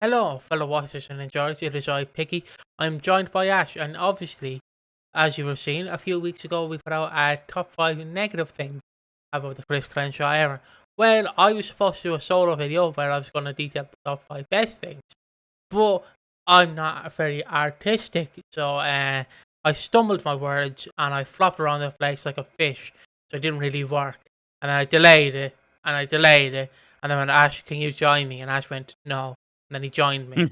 Hello, fellow watchers and enjoyers. It is I, Piggy. I'm joined by Ash, and obviously, as you were seeing, a few weeks ago we put out a top 5 negative things about the Chris Clenshaw era. Well, I was supposed to do a solo video where I was going to detail the top 5 best things, but I'm not very artistic, so I stumbled my words and I flopped around the place like a fish, so it didn't really work. And I delayed it, and I delayed it, and then I went, Ash, can you join me? And Ash went, no. And then he joined me.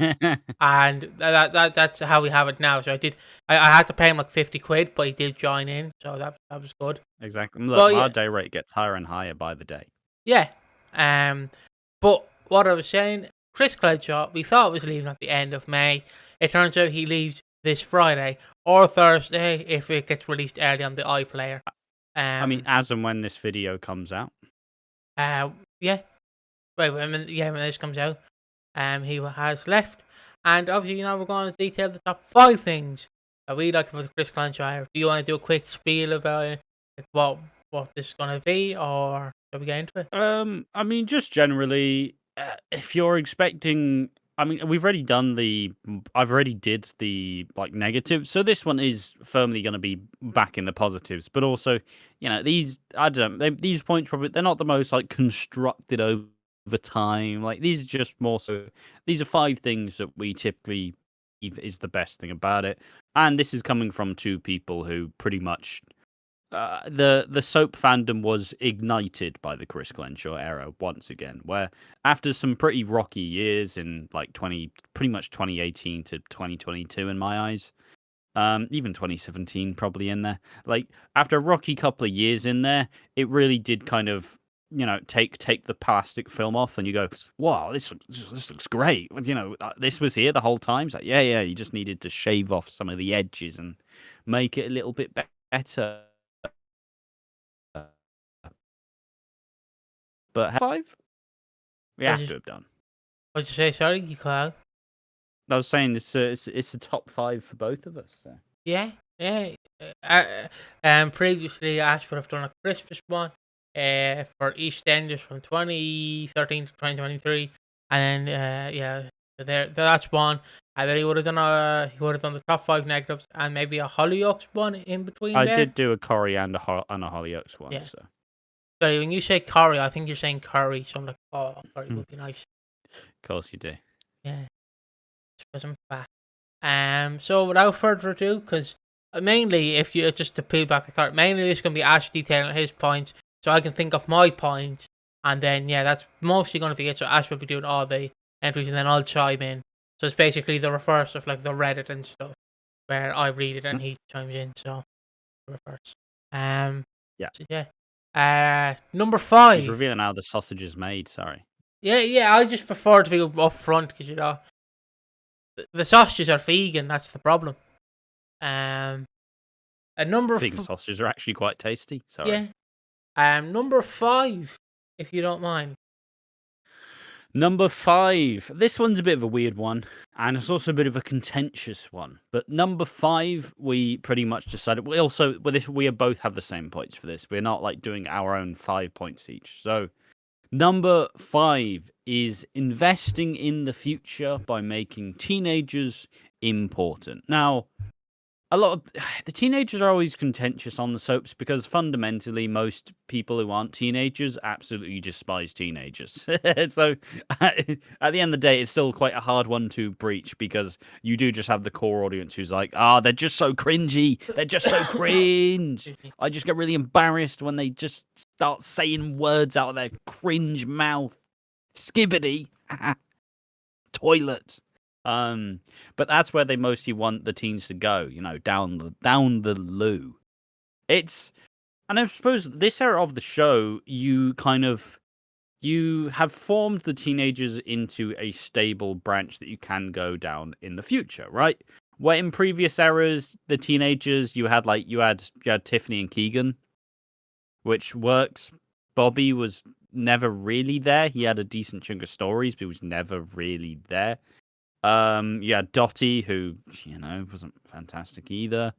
And that's how we have it now. So I had to pay him like 50 quid, but he did join in, so that was good. Exactly. Look, But our yeah, day rate gets higher and higher by the day. yeah. But what I was saying, Chris Clenshaw, we thought was leaving at the end of May. It turns out he leaves this Friday or Thursday if it gets released early on the iPlayer. I mean, as and when this video comes out. Yeah. When this comes out, he has left. And obviously, we're going to detail the top 5 things that we like about the Chris Clenshaw era. Do you want to do a quick spiel about it, like what this is going to be, or shall we get into it? I mean, just generally, if you're expecting, I mean, I've already did the negatives, so this one is firmly going to be back in the positives. But also, these these points they're not the most constructed over time. Like these are just more so. These are 5 things that we typically believe is the best thing about it, and this is coming from 2 people who pretty much. The soap fandom was ignited by the Chris Clenshaw era once again, where after some pretty rocky years in pretty much 2018 to 2022 in my eyes, even 2017 probably in there. Like after a rocky couple of years in there, it really did kind of take the plastic film off, and you go, wow, this looks great. This was here the whole time. It's like yeah, you just needed to shave off some of the edges and make it a little bit better. But 5? We have to have done. What'd you say? Sorry, you cut out. I was saying it's a top 5 for both of us. So. Yeah. Previously, Ash would have done a Christmas one for EastEnders from 2013 to 2023, and then that's one. And then he would have done the top 5 negatives and maybe a Hollyoaks one in between. I did do a Corrie and a Hollyoaks one. Yeah. So. Sorry, when you say curry, I think you're saying curry, so I'm like, oh, curry would be nice. Of course you do. Yeah. Because I'm fat. So without further ado, because mainly, if you just to peel back the card, mainly it's going to be Ash detailing his points, so I can think of my points, and then, that's mostly going to be it. So Ash will be doing all the entries, and then I'll chime in. So it's basically the reverse of like the Reddit and stuff, where I read it and he chimes in, so reverse. Yeah. So, number 5. He's revealing how the sausage is made. Sorry. Yeah. I just prefer to be up front because the sausages are vegan. That's the problem. And vegan sausages are actually quite tasty. Sorry. Yeah. Number 5, if you don't mind. Number 5. This one's a bit of a weird one, and it's also a bit of a contentious one. But number 5, we pretty much decided. We both have the same points for this. We're not doing our own 5 points each. So, number 5 is investing in the future by making teenagers important. Now, a lot of the teenagers are always contentious on the soaps because fundamentally most people who aren't teenagers absolutely despise teenagers. So at the end of the day, it's still quite a hard one to breach because you do just have the core audience who's like, they're just so cringy. They're just so cringe. I just get really embarrassed when they just start saying words out of their cringe mouth. Skibbity. Toilet. But that's where they mostly want the teens to go, down the loo. And I suppose this era of the show, you have formed the teenagers into a stable branch that you can go down in the future, right? Where in previous eras, the teenagers you had Tiffany and Keegan, which works. Bobby was never really there. He had a decent chunk of stories, but he was never really there. Dottie, who, wasn't fantastic either.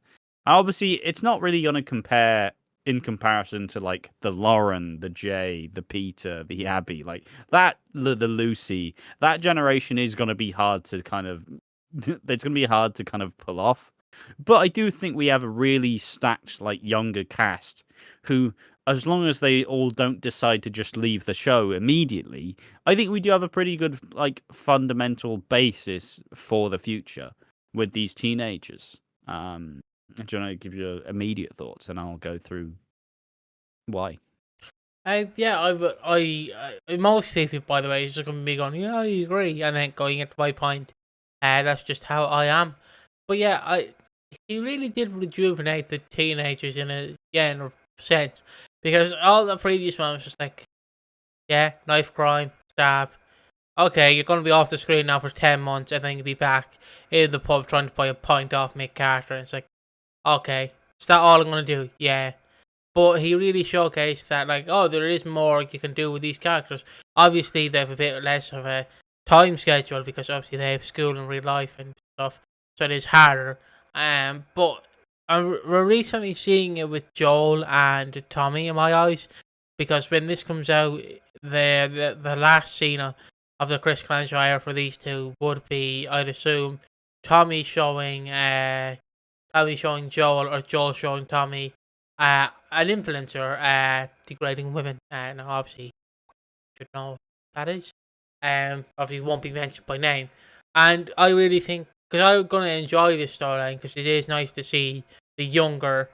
Obviously, it's not really going to compare in comparison to like the Lauren, the Jay, the Peter, the Abby, like that, the Lucy, that generation is going to be hard to kind of, it's going to be hard to kind of pull off. But I do think we have a really stacked, like, younger cast who, as long as they all don't decide to just leave the show immediately, I think we do have a pretty good, like, fundamental basis for the future with these teenagers. Do you want to give your immediate thoughts, and I'll go through why? Yeah, most of it, by the way, is just going to be going, yeah, I agree, and then going into my point. That's just how I am. But yeah, he really did rejuvenate the teenagers in a sense, because all the previous one was just like, yeah, knife crime, stab. Okay, you're going to be off the screen now for 10 months, and then you'll be back in the pub trying to buy a pint off Mick Carter. And it's like, okay, is that all I'm going to do? Yeah. But he really showcased that, like, oh, there is more you can do with these characters. Obviously, they have a bit less of a time schedule because obviously they have school and real life and stuff, so it is harder. But we're recently seeing it with Joel and Tommy in my eyes, because when this comes out, the last scene of the Chris Clenshaw era for these two would be, I'd assume, Tommy showing Joel, or Joel showing Tommy an influencer degrading women. And obviously, you should know what that is. Obviously, won't be mentioned by name. And I really think, because I'm going to enjoy this storyline, because it is nice to see the younger,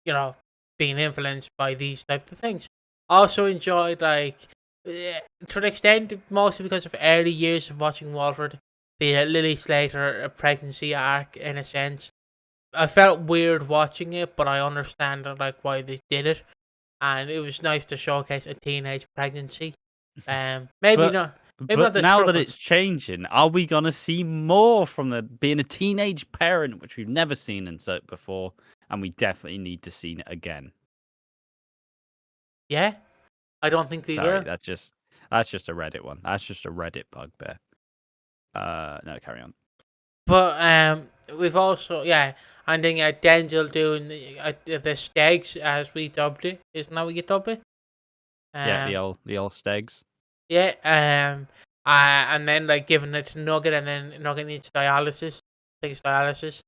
being influenced by these types of things. Also enjoyed, like, to an extent, mostly because of early years of watching Walford, the Lily Slater pregnancy arc, in a sense. I felt weird watching it, but I understand like why they did it, and it was nice to showcase a teenage pregnancy. Maybe But not, maybe not but the now that struggles. it's changing, are we gonna see more from the being a teenage parent, which we've never seen in soap before, and we definitely need to see it again? Yeah, I don't think we Sorry, will. that's just a Reddit one. That's just a Reddit bugbear. No, carry on. But we've also, and then Denzel doing the Stegs, as we dubbed it. Isn't that what you dubbed it? Yeah, Um, the old stegs. yeah. And then like giving it to Nugget, and then Nugget needs dialysis. Takes dialysis.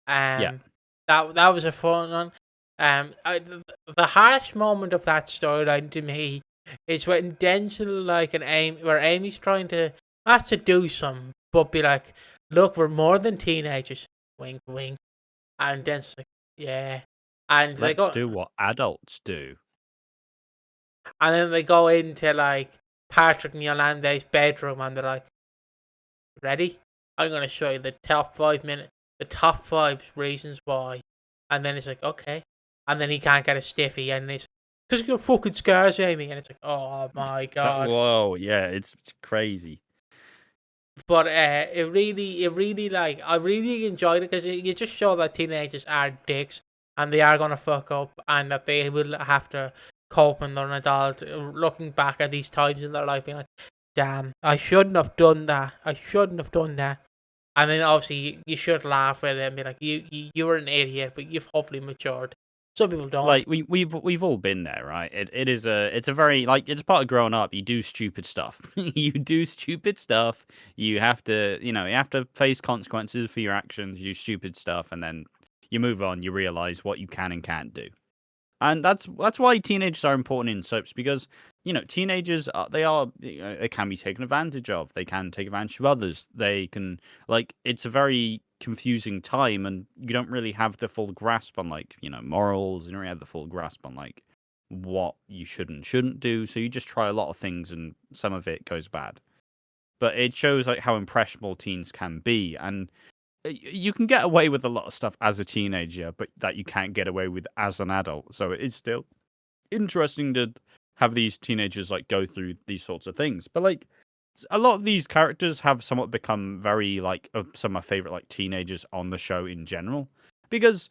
Yeah, Um, that was a fun one. The harsh moment of that storyline to me is when Denzel, like, and Amy, where Amy's trying to not to do some, but be like, look, we're more than teenagers. Wink, wink. And Denzel's like, yeah. And they let's go, do what adults do. and then they go into like Patrick and Yolande's bedroom, and they're like, ready? I'm gonna show you the top 5 reasons why. And then it's like, okay. And then he can't get a stiffy, and it's because you're fucking scars, Amy. And it's like, oh my So, god. whoa, yeah, it's crazy. But it really, like, I really enjoyed it because you just show that teenagers are dicks, and they are gonna fuck up, and that they will have to cope when they're an adult, looking back at these times in their life, being like, damn, I shouldn't have done that. I shouldn't have done that. And then obviously you should laugh at it and be like, you were an idiot, but you've hopefully matured. Some people don't. Like we've all been there, right? It's a very, like, it's part of growing up. You do stupid stuff. You do stupid stuff. You have to, you have to face consequences for your actions. You do stupid stuff, and then you move on. You realize what you can and can't do. And that's why teenagers are important in soaps, because teenagers they can be taken advantage of. They can take advantage of others. They can, like, it's a very confusing time, and you don't really have the full grasp on, like, morals. You don't really have the full grasp on, like, what you should and shouldn't do. So you just try a lot of things, and some of it goes bad. But it shows, like, how impressionable teens can be, and you can get away with a lot of stuff as a teenager, but that you can't get away with as an adult. So it is still interesting to have these teenagers, like, go through these sorts of things. But, like, a lot of these characters have somewhat become very, like, some of my favorite, like, teenagers on the show in general, because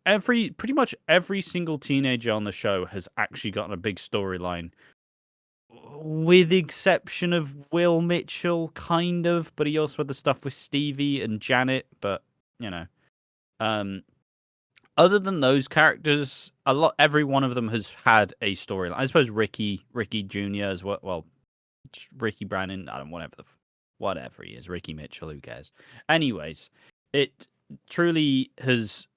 pretty much every single teenager on the show has actually gotten a big storyline, with the exception of Will Mitchell, kind of, but he also had the stuff with Stevie and Janet. But you know, um, other than those characters, every one of them has had a storyline. I suppose Ricky Jr. as well. Well, Ricky Brannon, I don't whatever he is, Ricky Mitchell, who cares? Anyways, it truly has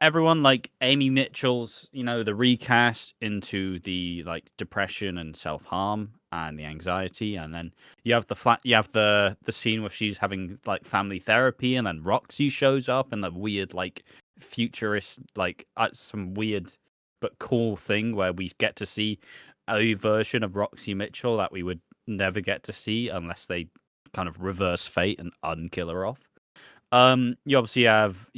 everyone like Amy Mitchell's, the recast into the like depression and self-harm and the anxiety, and then you have the scene where she's having like family therapy, and then Roxy shows up and the weird like futurist like some weird but cool thing where we get to see a version of Roxy Mitchell that we would never get to see unless they kind of reverse fate and unkill her off. You obviously have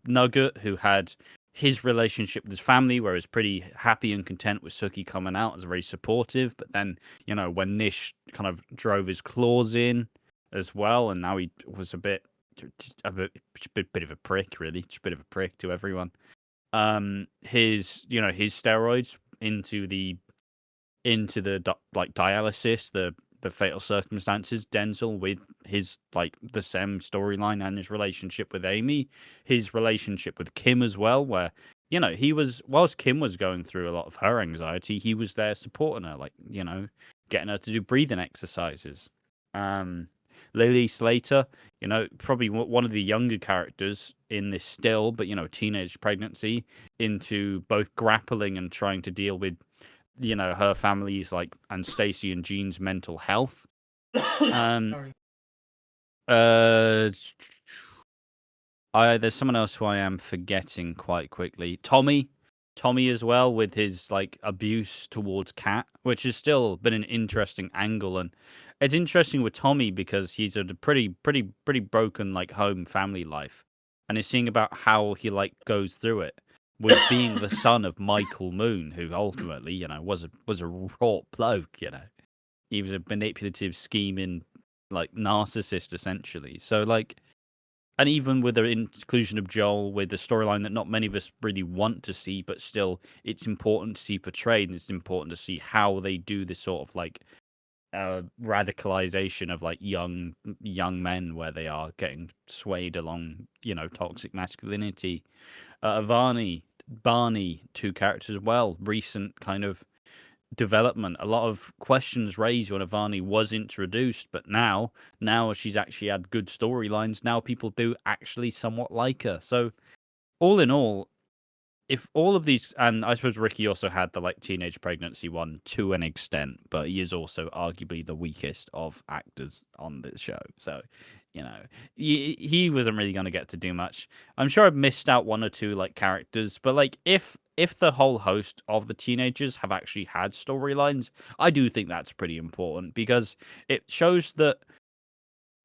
Nugget, who had his relationship with his family, where he was pretty happy and content with Suki coming out, as very supportive. But then, when Nish kind of drove his claws in as well, and now he was a bit of a prick, really, just a bit of a prick to everyone. His steroids into the dialysis, the fatal circumstances, Denzel with his the Sem storyline and his relationship with Amy, his relationship with Kim as well, where he was, whilst Kim was going through a lot of her anxiety, he was there supporting her, getting her to do breathing exercises. Lily Slater, probably one of the younger characters in this still, but teenage pregnancy, into both grappling and trying to deal with her family's and Stacy and Jean's mental health. Sorry. There's someone else who I am forgetting quite quickly. Tommy as well, with his abuse towards Kat, which has still been an interesting angle. And it's interesting with Tommy because he's a pretty broken home family life, and he's seeing about how he goes through it with being the son of Michael Moon, who ultimately, was a raw bloke, He was a manipulative, scheming, narcissist, essentially. So, and even with the inclusion of Joel, with the storyline that not many of us really want to see, but still, it's important to see portrayed, and it's important to see how they do this sort of, radicalization of, young men, where they are getting swayed along, toxic masculinity. Barney, two characters as well, recent kind of development. A lot of questions raised when Avani was introduced, but now she's actually had good storylines. Now people do actually somewhat like her. So all in all, if all of these, and I suppose Ricky also had the teenage pregnancy one to an extent, but he is also arguably the weakest of actors on the show. So, he wasn't really going to get to do much. I'm sure I've missed out one or two characters, but if the whole host of the teenagers have actually had storylines, I do think that's pretty important, because it shows that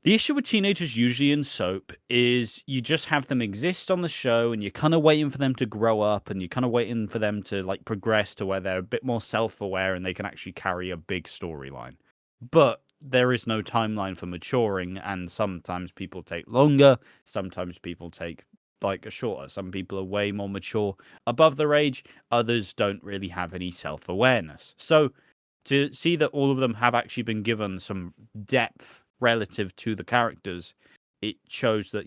the issue with teenagers usually in soap is you just have them exist on the show, and you're kind of waiting for them to grow up, and you're kind of waiting for them to progress to where they're a bit more self-aware and they can actually carry a big storyline. But there is no timeline for maturing, and sometimes people take longer, sometimes people take a shorter. Some people are way more mature above their age, others don't really have any self-awareness. So to see that all of them have actually been given some depth relative to the characters, it shows that,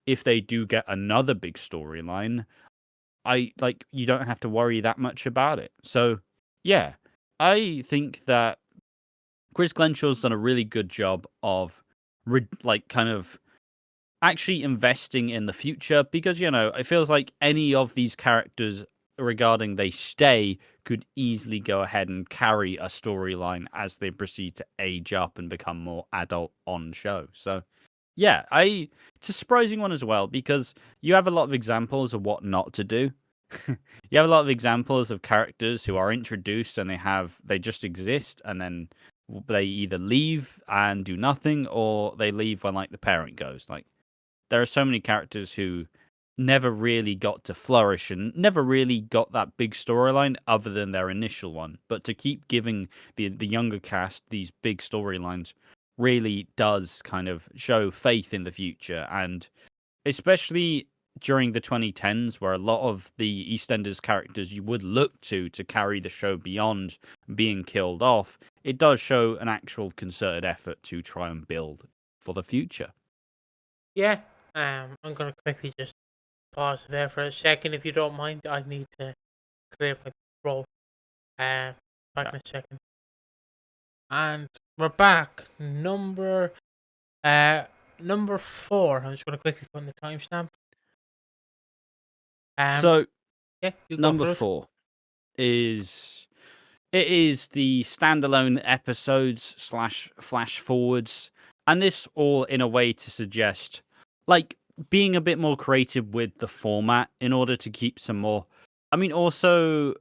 if they do get another big storyline, you don't have to worry that much about it. So yeah, I think that Chris Clenshaw's done a really good job of kind of actually investing in the future, because it feels like any of these characters, regarding they stay, could easily go ahead and carry a storyline as they proceed to age up and become more adult on show. So yeah, it's a surprising one as well, because you have a lot of examples of what not to do. You have a lot of examples of characters who are introduced and they just exist, and then they either leave and do nothing, or they leave when the parent goes. There are so many characters who never really got to flourish and never really got that big storyline other than their initial one. But to keep giving the younger cast these big storylines really does kind of show faith in the future. And especially during the 2010s, where a lot of the EastEnders characters you would look to carry the show beyond being killed off, it does show an actual concerted effort to try and build for the future. Yeah. I'm gonna quickly just pause there for a second if you don't mind. I need to clear my throat. Back in a second. And we're back. Number 4. I'm just gonna quickly put in the timestamp. So Yeah, you go number for it. 4 is the standalone episodes / flash forwards, and this all in a way to suggest like being a bit more creative with the format in order to keep some more. I mean, also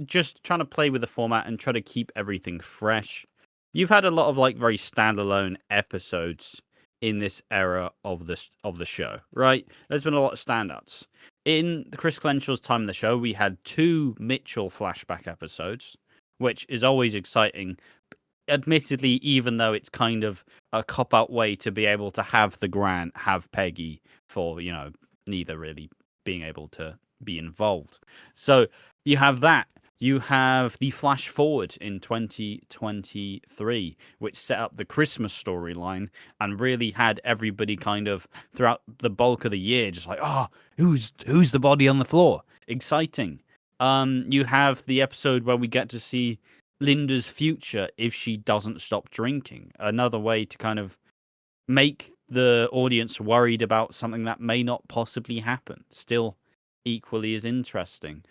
just trying to play with the format and try to keep everything fresh. You've had a lot of like very standalone episodes in this era of the show, right? There's been a lot of standouts. In the Chris Clenshaw's time in the show, we had 2 Mitchell flashback episodes, which is always exciting. Admittedly, even though it's kind of a cop-out way to be able to have the Grant, have Peggy for, neither really being able to be involved. So you have that. You have the Flash Forward in 2023, which set up the Christmas storyline and really had everybody kind of throughout the bulk of the year just like, oh, who's the body on the floor? Exciting. You have the episode where we get to see Linda's future if she doesn't stop drinking. Another way to kind of make the audience worried about something that may not possibly happen. Still equally as interesting.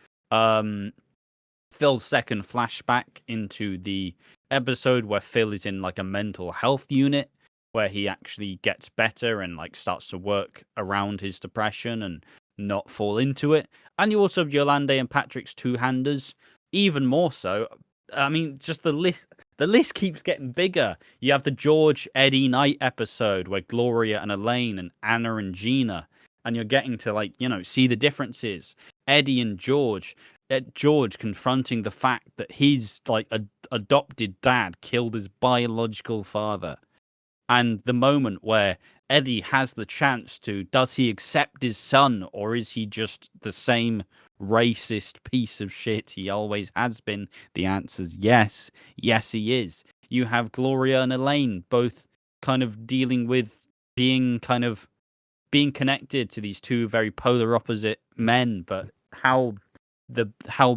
Phil's second flashback into the episode where Phil is in like a mental health unit where he actually gets better and like starts to work around his depression and not fall into it. And you also have Yolande and Patrick's two-handers, even more so. I mean, just the list keeps getting bigger. You have the George Eddie Knight episode where Gloria and Elaine and Anna and Gina, and you're getting to like, see the differences. Eddie and George confronting the fact that his like adopted dad killed his biological father, and the moment where Eddie has the chance to, does he accept his son or is he just the same racist piece of shit he always has been? The answer's yes. Yes, he is. You have Gloria and Elaine both kind of dealing with being connected to these two very polar opposite men, but how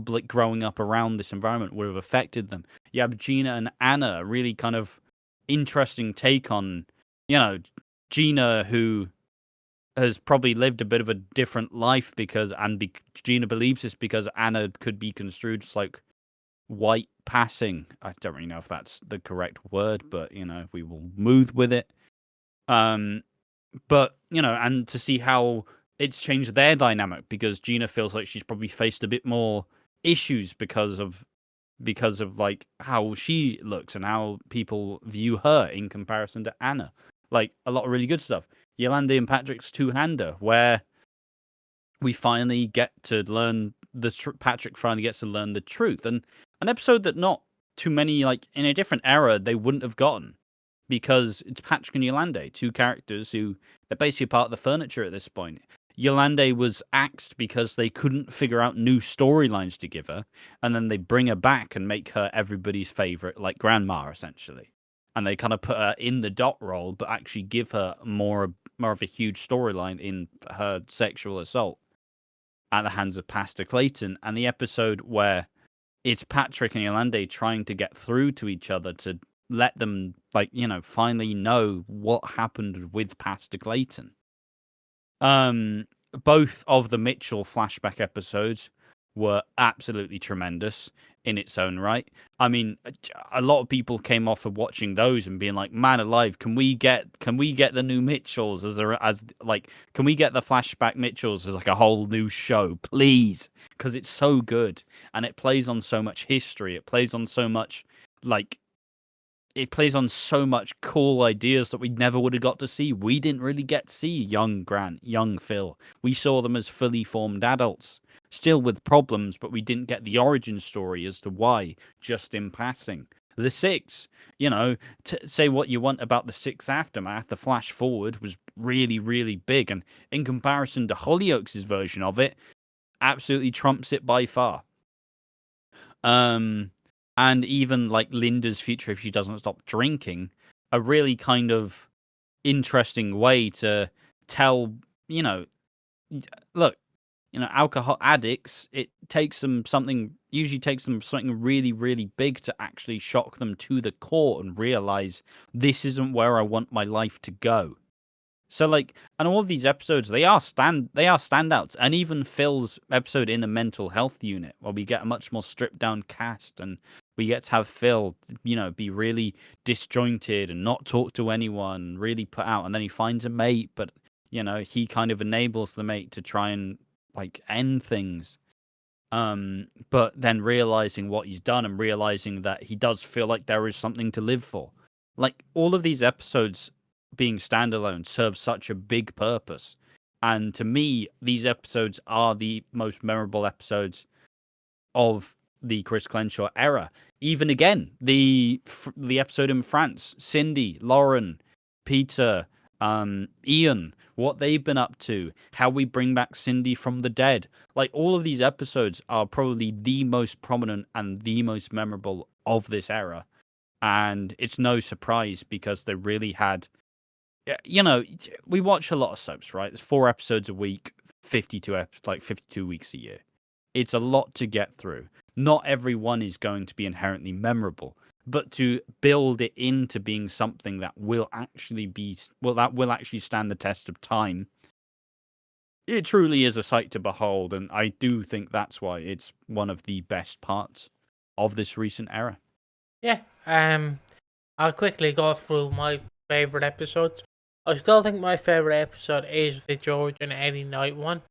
like growing up around this environment would have affected them. You have Gina and Anna, a really kind of interesting take on, Gina, who has probably lived a bit of a different life because Gina believes this because Anna could be construed as like white passing. I don't really know if that's the correct word, but we will move with it. But and to see how it's changed their dynamic because Gina feels like she's probably faced a bit more issues because of like how she looks and how people view her in comparison to Anna. Like a lot of really good stuff. Yolande and Patrick's two-hander, where we finally get to learn Patrick finally gets to learn the truth, and an episode that not too many, like in a different era, they wouldn't have gotten because it's Patrick and Yolande, two characters who they're basically part of the furniture at this point. Yolande was axed because they couldn't figure out new storylines to give her, and then they bring her back and make her everybody's favorite, like grandma, essentially. And they kind of put her in the dot role, but actually give her more of a huge storyline in her sexual assault at the hands of Pastor Clayton. And the episode where it's Patrick and Yolande trying to get through to each other to let them, like, finally know what happened with Pastor Clayton. Both of the Mitchell flashback episodes were absolutely tremendous in its own right. I mean, a lot of people came off of watching those and being like, "Man alive, can we get the new Mitchells can we get the flashback Mitchells as like a whole new show, please?" Because it's so good and it plays on so much history. It plays on so much cool ideas that we never would have got to see. We didn't really get to see young Grant, young Phil. We saw them as fully formed adults, still with problems, but we didn't get the origin story as to why, just in passing. The Six, say what you want about the Six aftermath, the Flash Forward was really, really big. And in comparison to Hollyoaks' version of it, absolutely trumps it by far. And even like Linda's future if she doesn't stop drinking, a really kind of interesting way to tell, look, alcohol addicts, it usually takes them something really, really big to actually shock them to the core and realize this isn't where I want my life to go. So, like, and all of these episodes, they are standouts. And even Phil's episode in a mental health unit, where we get a much more stripped down cast, and we get to have Phil, be really disjointed and not talk to anyone, really put out, and then he finds a mate, but he kind of enables the mate to try and like end things. But then realizing what he's done and realizing that he does feel like there is something to live for. Like all of these episodes being standalone serve such a big purpose. And to me, these episodes are the most memorable episodes of the Chris Clenshaw era. Even again, the episode in France, Cindy, Lauren, Peter, Ian, what they've been up to, how we bring back Cindy from the dead. Like all of these episodes are probably the most prominent and the most memorable of this era. And it's no surprise because they really had, we watch a lot of soaps, right? There's 4 episodes a week, 52 weeks a year. It's a lot to get through. Not every one is going to be inherently memorable, but to build it into being something that will actually stand the test of time, it truly is a sight to behold, and I do think that's why it's one of the best parts of this recent era. Yeah. I'll quickly go through my favorite episodes. I still think my favorite episode is the George and Eddie night one,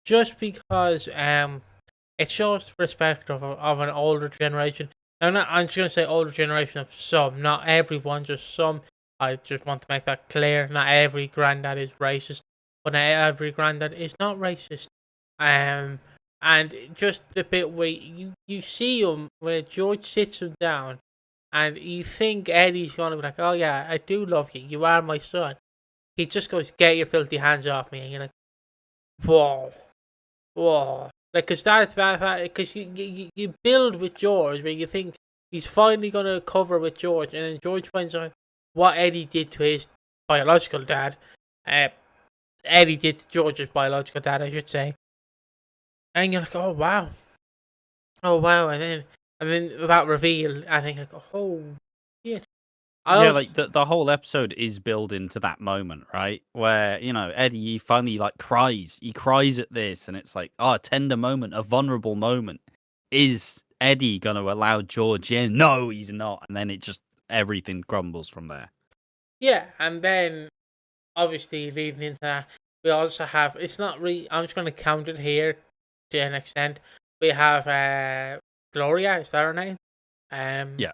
just because it shows the perspective of an older generation. Now, I'm just gonna say older generation of some, not everyone, just some. I just want to make that clear. Not every granddad is racist, but not every granddad is not racist. And just the bit where you see him where George sits him down, and you think Eddie's gonna be like, "Oh yeah, I do love you. You are my son." He just goes, "Get your filthy hands off me," and you're like, "Whoa, whoa." Like, cause cause you build with George where you think he's finally gonna cover with George, and then George finds out what Eddie did to his biological dad. Eddie did to George's biological dad, I should say. And you're like, oh wow, and then that reveal, I think like, oh shit. Like the whole episode is built into that moment, right? Where, Eddie finally like cries. He cries at this, and it's like, a tender moment, a vulnerable moment. Is Eddie gonna allow George in? No, he's not. And then everything crumbles from there. Yeah, and then obviously leading into that, we also have, it's not really, I'm just gonna count it here to an extent. We have Gloria, is that her name? Yeah.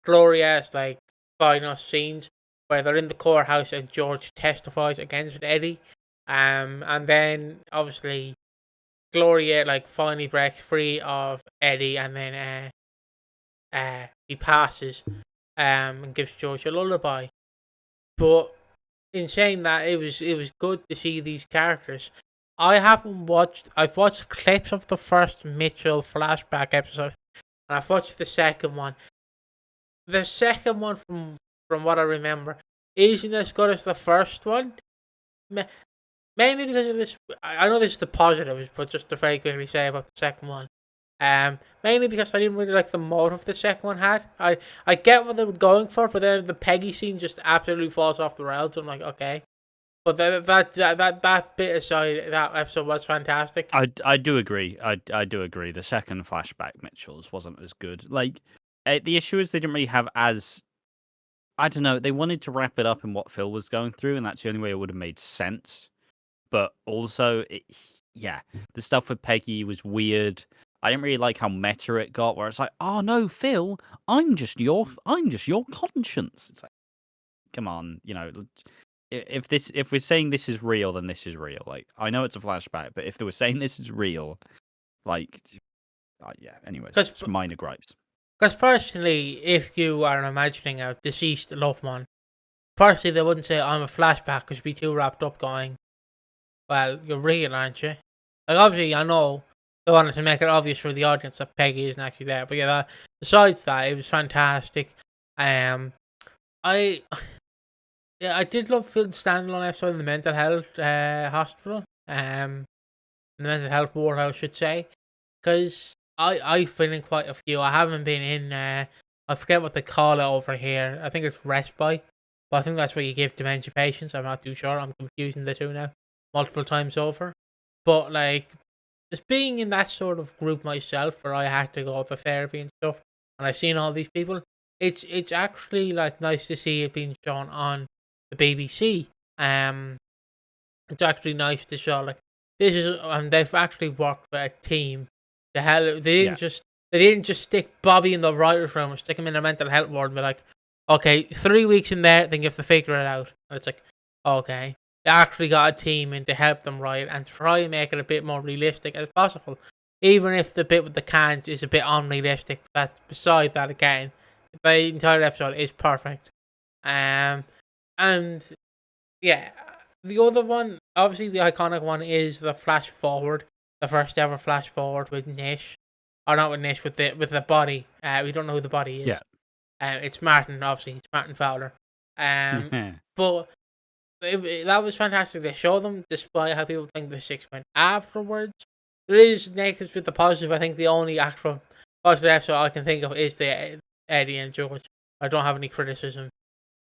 Gloria's like final scenes where they're in the courthouse and George testifies against Eddie. And then obviously Gloria like finally breaks free of Eddie, and then he passes and gives George a lullaby. But in saying that, it was good to see these characters. I've watched clips of the first Mitchell flashback episode, and I've watched the second one. The second one, from what I remember, isn't as good as the first one. Mainly because of this. I know this is the positives, but just to very quickly say about the second one. Mainly because I didn't really like the motive the second one had. I get what they were going for, but then the Peggy scene just absolutely falls off the rails. I'm like, okay. But that bit aside, that episode was fantastic. I do agree. I do agree. The second flashback Mitchells wasn't as good. Like the issue is they didn't really have as, I don't know. They wanted to wrap it up in what Phil was going through, and that's the only way it would have made sense. But also, the stuff with Peggy was weird. I didn't really like how meta it got, where it's like, "Oh no, Phil, I'm just your conscience." It's like, come on, if we're saying this is real, then this is real. Like, I know it's a flashback, but if they were saying this is real, like, yeah. Anyways, it's minor gripes. Because personally, if you are imagining a deceased loved one, personally they wouldn't say I'm a flashback because you'd be too wrapped up going, well, you're real, aren't you? Like, obviously, I know they wanted to make it obvious for the audience that Peggy isn't actually there, but yeah, besides that, it was fantastic. I did love Phil's standalone episode in the mental health hospital. the mental health ward, I should say, because I've been in quite a few. I haven't been in. I forget what they call it over here. I think it's respite, but I think that's what you give dementia patients. I'm not too sure. I'm confusing the two now, multiple times over. But like, just being in that sort of group myself, where I had to go for therapy and stuff, and I've seen all these people. It's actually like nice to see it being shown on the BBC. It's actually nice to show like this is, and they've actually worked with a team. The hell, they didn't just stick Bobby in the writers' room or stick him in a mental health ward and be like, okay, 3 weeks in there, then you have to figure it out. And it's like, okay, they actually got a team in to help them write and try and make it a bit more realistic as possible. Even if the bit with the cans is a bit unrealistic, but beside that again, the entire episode is perfect. And yeah, the other one, obviously the iconic one, is the Flash Forward, the first ever Flash Forward with Nish, or not with Nish, with the body. We don't know who the body is. Yeah. It's Martin, obviously. It's Martin Fowler. But that was fantastic. They show them, despite how people think the six went afterwards. There is negatives with the positive. I think the only actual positive episode I can think of is the Eddie and George. I don't have any criticism.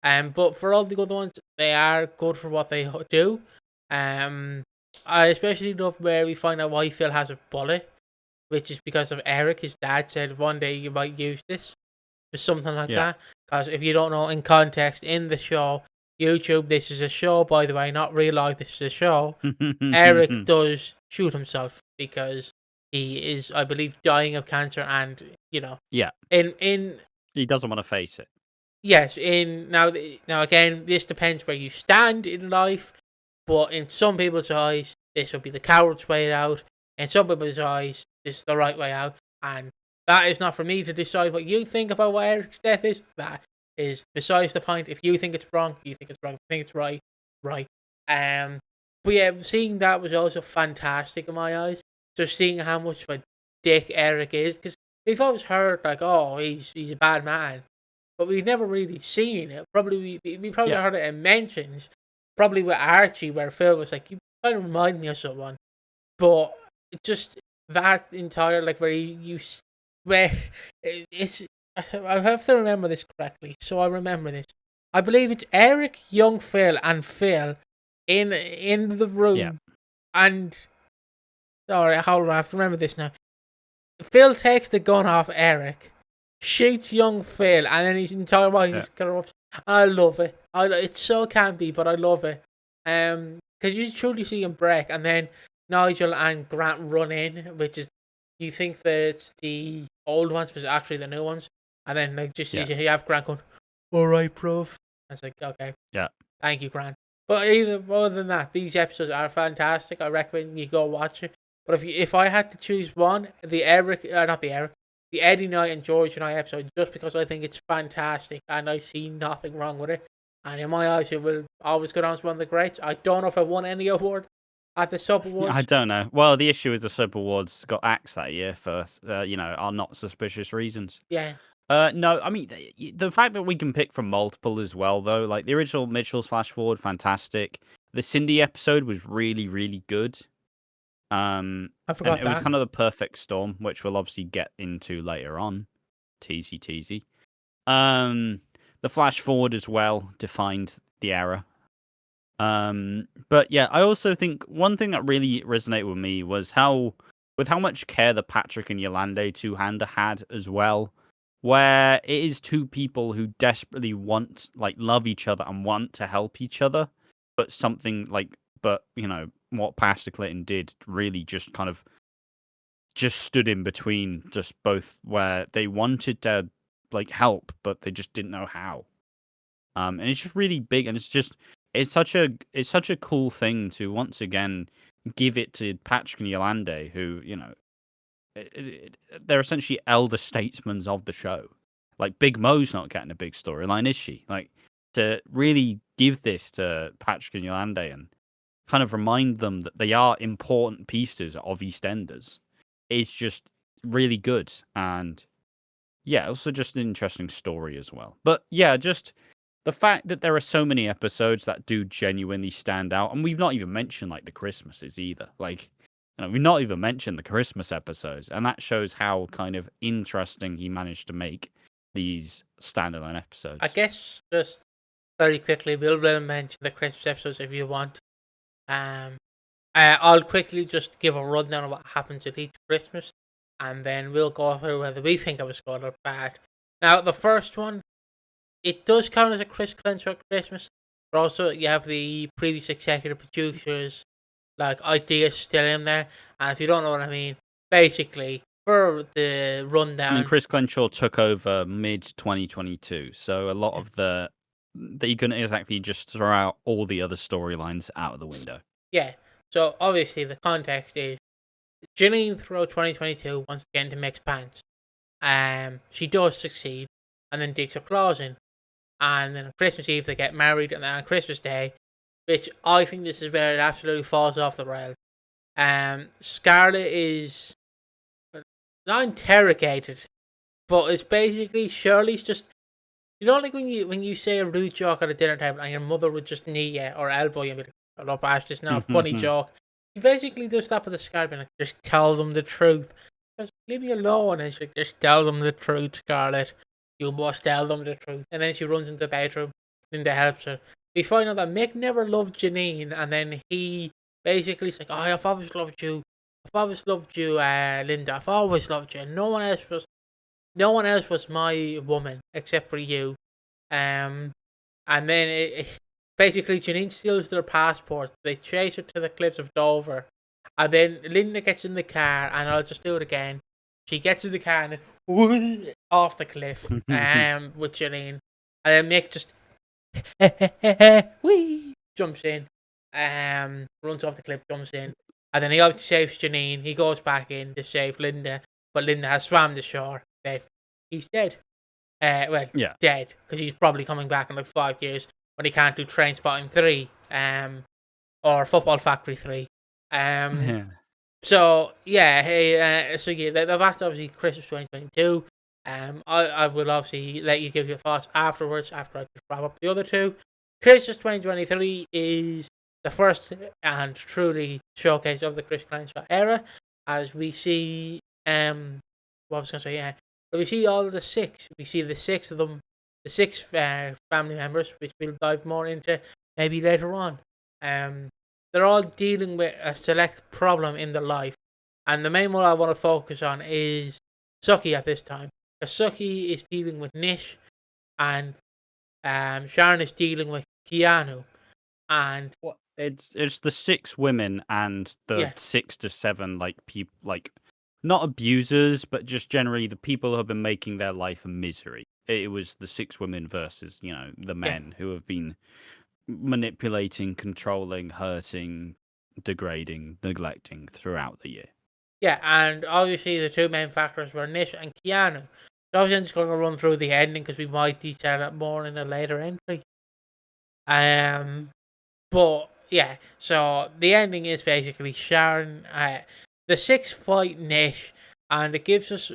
But for all the other ones, they are good for what they do. I especially love where we find out why Phil has a bullet, which is because of Eric. His dad said one day you might use this, or something like that. Because if you don't know, in context, in the show, YouTube, this is a show, by the way, not real life, this is a show. Eric does shoot himself because he is, I believe, dying of cancer, and in he doesn't want to face it. Yes, now again, this depends where you stand in life, but in some people's eyes, this would be the coward's way out. In some people's eyes, this is the right way out, and that is not for me to decide what you think about what Eric's death is. That is besides the point. If you think it's wrong, you think it's wrong. If you think it's right, right. But yeah, seeing that was also fantastic in my eyes. Just seeing how much of a dick Eric is, because we've always heard like, oh, he's a bad man. But we've never really seen it. Probably we probably heard it in mentions. Probably with Archie, where Phil was like, "You kind of remind me of someone," but just that entire like where it's. I have to remember this correctly, so I remember this. I believe it's Eric, young Phil, and Phil in the room, and sorry, hold on, I have to remember this now. Phil takes the gun off Eric, shoots young Phil, and then his entire mind just corrupts. I love it. It's so campy, but I love it. Because you truly see him break, and then Nigel and Grant run in, which is, you think that it's the old ones, but it's actually the new ones, and then like you have Grant going, "All right, bruv." It's like, okay, thank you, Grant. But other than that, these episodes are fantastic. I recommend you go watch it. But if I had to choose one, the Eddie Knight and George Knight episode, just because I think it's fantastic and I see nothing wrong with it. And in my eyes, it will always go down as one of the greats. I don't know if I won any award at the Soap Awards. I don't know. Well, the issue is the Soap Awards got axed that year for, are not suspicious reasons. Yeah. No, I mean, the fact that we can pick from multiple as well, though, like the original Mitchell's Flash Forward, fantastic. The Cindy episode was really, really good. I forgot and it was kind of the perfect storm, which we'll obviously get into later on. Teasy. The Flash Forward as well defined the era. But yeah, I also think one thing that really resonated with me was how much care the Patrick and Yolande two-hander had as well, where it is two people who desperately love each other and want to help each other, but what Pastor Clinton did really just kind of just stood in between just both, where they wanted to help, but they just didn't know how. And it's just really big, and it's such a cool thing to once again give it to Patrick and Yolande, who they're essentially elder statesmen of the show. Like Big Mo's not getting a big storyline, is she? Like, to really give this to Patrick and Yolande and kind of remind them that they are important pieces of EastEnders is just really good. And yeah, also just an interesting story as well. But yeah, just the fact that there are so many episodes that do genuinely stand out, and we've not even mentioned the Christmases either. Like, we've not even mentioned the Christmas episodes, and that shows how kind of interesting he managed to make these standalone episodes. I guess just very quickly, we'll mention the Christmas episodes if you want. I'll quickly just give a rundown of what happens at each Christmas, and then we'll go through whether we think it was good or bad. Now, the first one, it does count as a Chris Clenshaw Christmas, but also you have the previous executive producers, like ideas still in there. And if you don't know what I mean, basically, for the rundown. I mean, Chris Clenshaw took over mid 2022, so a lot of you couldn't exactly just throw out all the other storylines out of the window. Yeah, so obviously the context is Janine throughout 2022 wants to get into mixed pants. She does succeed, and then digs her claws in. And then on Christmas Eve they get married, and then on Christmas Day, which I think this is where it absolutely falls off the rails. Scarlett is not interrogated, but it's basically Shirley's just, you know, like when you say a rude joke at a dinner table and your mother would just knee you or elbow you and be like, "I love Ash, this is not a funny joke." She basically does that with the Scarlett, like, just tell them the truth. Just leave me alone. And she's like, just tell them the truth, Scarlett. You must tell them the truth. And then she runs into the bedroom. Linda helps her. We find out that Mick never loved Janine, and then he basically is like, "Oh, I've always loved you. I've always loved you, Linda. I've always loved you. No one else was my woman except for you." And then basically Janine steals their passports. They chase her to the cliffs of Dover, and then Linda gets in the car, and I'll just do it again. She gets in the car and then off the cliff, with Janine, and then Mick just wee jumps in, runs off the cliff, jumps in, and then he obviously saves Janine. He goes back in to save Linda, but Linda has swam the shore. Dead. He's dead. Dead, because he's probably coming back in like 5 years when he can't do Trainspotting 3, or Football Factory 3. So that's obviously Christmas 2022. I will obviously let you give your thoughts afterwards, after I just wrap up the other two. Christmas 2023 is the first and truly showcase of the Chris Clenshaw era, as we see we see all of the six. We see the six of them, the six family members, which we'll dive more into maybe later on. They're all dealing with a select problem in their life, and the main one I want to focus on is Suki at this time. Because Suki is dealing with Nish, and Sharon is dealing with Keanu, and it's the 6 women and the 6 to 7 people, not abusers, but just generally the people who have been making their life a misery. It was the 6 women versus the men who have been manipulating, controlling, hurting, degrading, neglecting throughout the year. Yeah, and obviously the 2 main factors were Nish and Keanu. So obviously I'm just going to run through the ending because we might detail that more in a later entry. But yeah, so the ending is basically Sharon, the 6 fight Nish, and it gives us,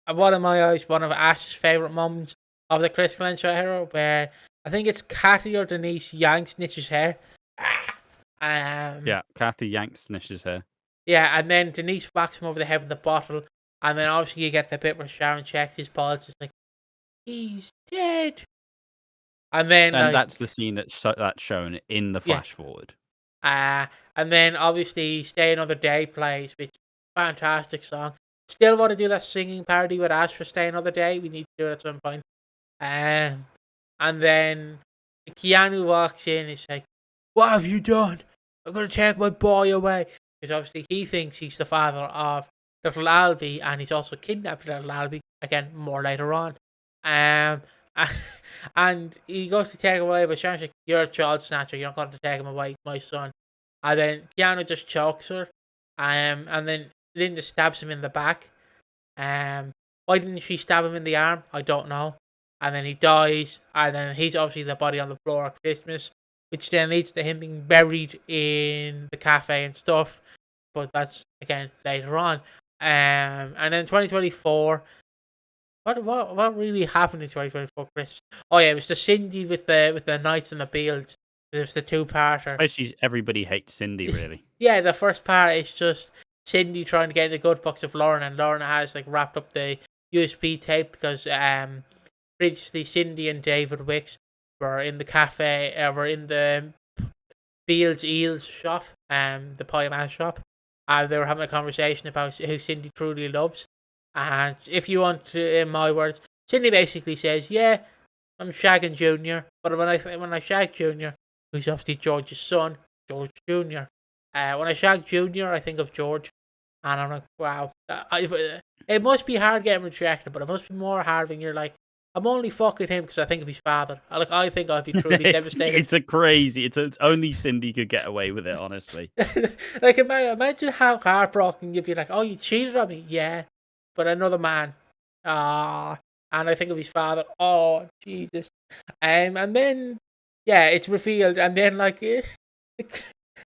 in my eyes, one of Ash's favourite moments of the Chris Clenshaw era, where I think it's Kathy or Denise yanks Nish's hair. Kathy yanks Nish's hair. Yeah, and then Denise whacks him over the head with the bottle, and then obviously you get the bit where Sharon checks his pulse. It's like, he's dead. And that's the scene that's shown in the flash forward. And then obviously Stay Another Day plays, which is a fantastic song. Still want to do that singing parody with Ash for Stay Another Day. We need to do it at some point. And then Keanu walks in and he's like, "What have you done? I'm going to take my boy away." Because obviously he thinks he's the father of little Albie, and he's also kidnapped little Albie. Again, more later on. And he goes to take him away, but Sharon's like, "You're a child snatcher. You're not going to take him away. He's my son." And then Keanu just chokes her. And then Linda stabs him in the back. Why didn't she stab him in the arm? I don't know. And then he dies. And then he's obviously the body on the floor at Christmas, which then leads to him being buried in the cafe and stuff. But that's, again, later on. And then 2024... What really happened in 2024, Chris? Oh yeah, it was the Cindy with the Knights and the Beals. It was the 2-parter. Especially everybody hates Cindy, really. Yeah, the first part is just Cindy trying to get in the good books of Lauren, and Lauren has like wrapped up the USB tape because previously Cindy and David Wicks were in the cafe, were in the Beals Eels shop, the pie man shop, and they were having a conversation about who Cindy truly loves. And if you want to, in my words, Cindy basically says, "Yeah, I'm shagging Junior, but when I shag Junior, who's obviously George's son, George Junior, when I shag Junior, I think of George." And I'm like, wow, it must be hard getting rejected, but it must be more hard when you're like, I'm only fucking him because I think of his father. I think I'd be truly devastated. It's only Cindy could get away with it, honestly. Like, imagine how heartbroken you'd be like, oh, you cheated on me? Yeah. But another man. Ah. And I think of his father. Oh, Jesus. And then, yeah, it's revealed. And then, like,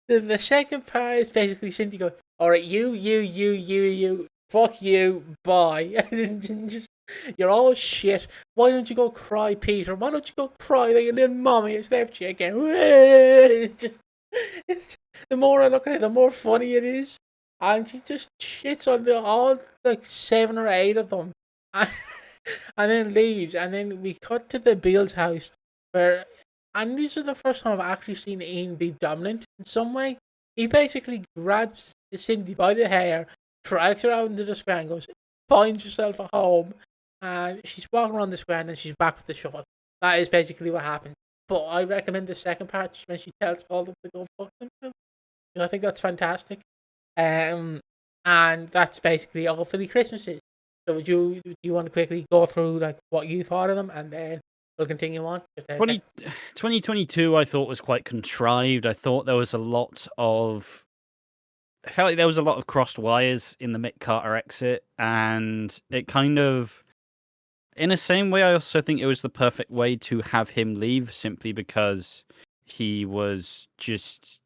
the second part is basically Cindy going, all right, you, fuck you, bye. And then just, you're all shit. Why don't you go cry, Peter? Why don't you go cry that your little mommy has left you again? It's just, the more I look at it, the more funny it is. And she just shits on all like 7 or 8 of them. And, and then leaves. And then we cut to the Beals house where, and this is the first time I've actually seen Ian be dominant in some way. He basically grabs Cindy by the hair, drags her out into the square and goes, find yourself a home. And she's walking around the square and then she's back with the shovel. That is basically what happens. But I recommend the second part, just when she tells all of them to go fuck themselves. I think that's fantastic. And that's basically all for the Christmases. So do you want to quickly go through like what you thought of them, and then we'll continue on? 2022 I thought was quite contrived. I thought there was a lot of... I felt like there was a lot of crossed wires in the Mick Carter exit, and it kind of... In the same way, I also think it was the perfect way to have him leave, simply because he was just...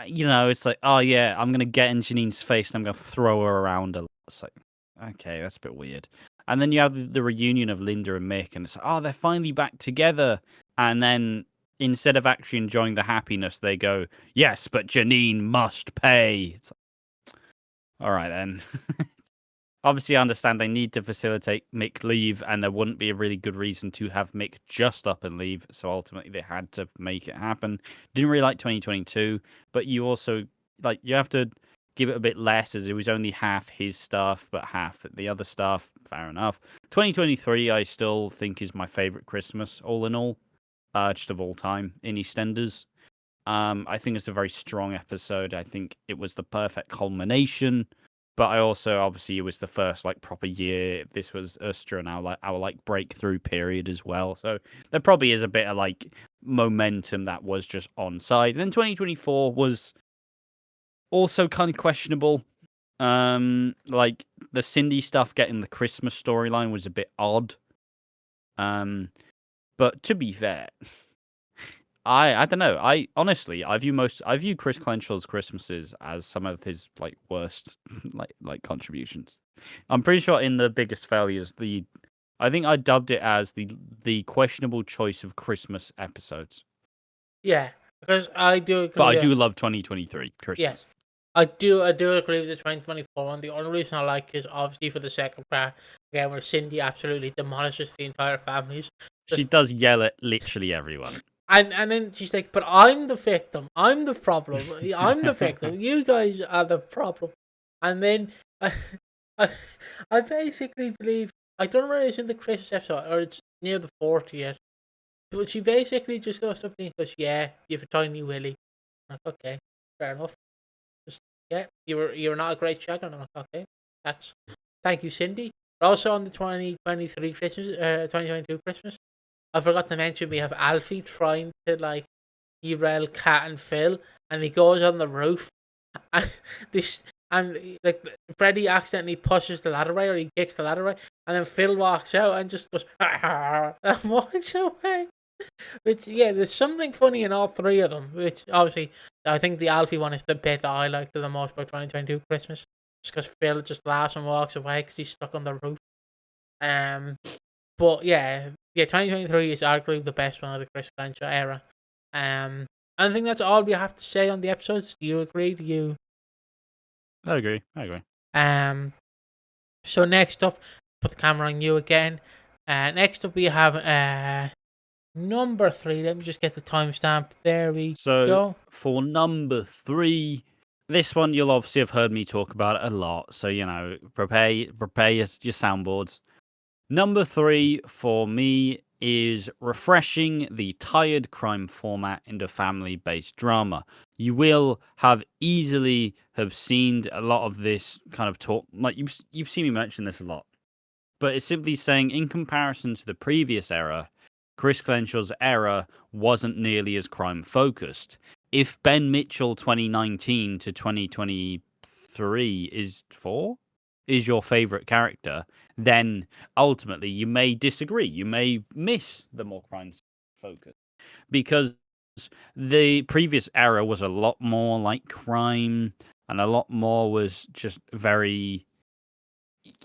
You know, it's like, oh yeah, I'm going to get in Janine's face and I'm going to throw her around a lot. It's like, okay, that's a bit weird. And then you have the reunion of Linda and Mick, and it's like, oh, they're finally back together. And then instead of actually enjoying the happiness, they go, yes, but Janine must pay. It's like, all right, then. Obviously, I understand they need to facilitate Mick leave, and there wouldn't be a really good reason to have Mick just up and leave. So ultimately, they had to make it happen. Didn't really like 2022, but you also you have to give it a bit less, as it was only half his stuff, but half the other stuff. Fair enough. 2023, I still think is my favorite Christmas, all in all, just of all time in EastEnders. I think it's a very strong episode. I think it was the perfect culmination. But I also, obviously, it was the first proper year. This was us during our breakthrough period as well. So there probably is a bit of momentum that was just on side. And then 2024 was also kind of questionable. The Cindy stuff getting the Christmas storyline was a bit odd. But to be fair, I don't know. I honestly I view Chris Clenshaw's Christmases as some of his worst contributions. I'm pretty sure in the biggest failures, I think I dubbed it as the questionable choice of Christmas episodes. Yeah, because I do agree. But I do love 2023 Christmas. Yes, I do agree with the 2024 one. The only reason I like is obviously for the second part again, where Cindy absolutely demolishes the entire families. She does yell at literally everyone. And then she's like, but I'm the victim. I'm the problem. I'm the victim. You guys are the problem. And then I basically believe, I don't know whether it's in the Christmas episode or it's near the 40th, but she basically just goes something and goes, yeah, you have a tiny willy. I'm like, okay, fair enough. Just, yeah, you were not a great shagger. And I'm like, okay, thank you, Cindy. But also on the 2023 Christmas, 2022 Christmas, I forgot to mention we have Alfie trying to derail Kat and Phil, and he goes on the roof, and Freddie accidentally pushes the ladder away, or he kicks the ladder away, and then Phil walks out and just goes and walks away. Which there's something funny in all three of them. Which obviously I think the Alfie one is the bit that I liked the most about 2022 Christmas, just because Phil just laughs and walks away because he's stuck on the roof. But yeah, 2023 is arguably the best one of the Chris Clenshaw era. I think that's all we have to say on the episodes. Do you agree? Do you? I agree. I agree. So next up, put the camera on you again. Next up we have number 3. Let me just get the timestamp. There we So go. for number 3, this one you'll obviously have heard me talk about it a lot. So prepare your soundboards. Number 3 for me is refreshing the tired crime format into family-based drama. You will have easily have seen a lot of this kind of talk. Like you've seen me mention this a lot, but it's simply saying in comparison to the previous era, Chris Clenshaw's era wasn't nearly as crime focused. If Ben Mitchell 2019 to 2023 is your favorite character, then ultimately you may disagree. You may miss the more crime focus because the previous era was a lot more like crime and a lot more was just very.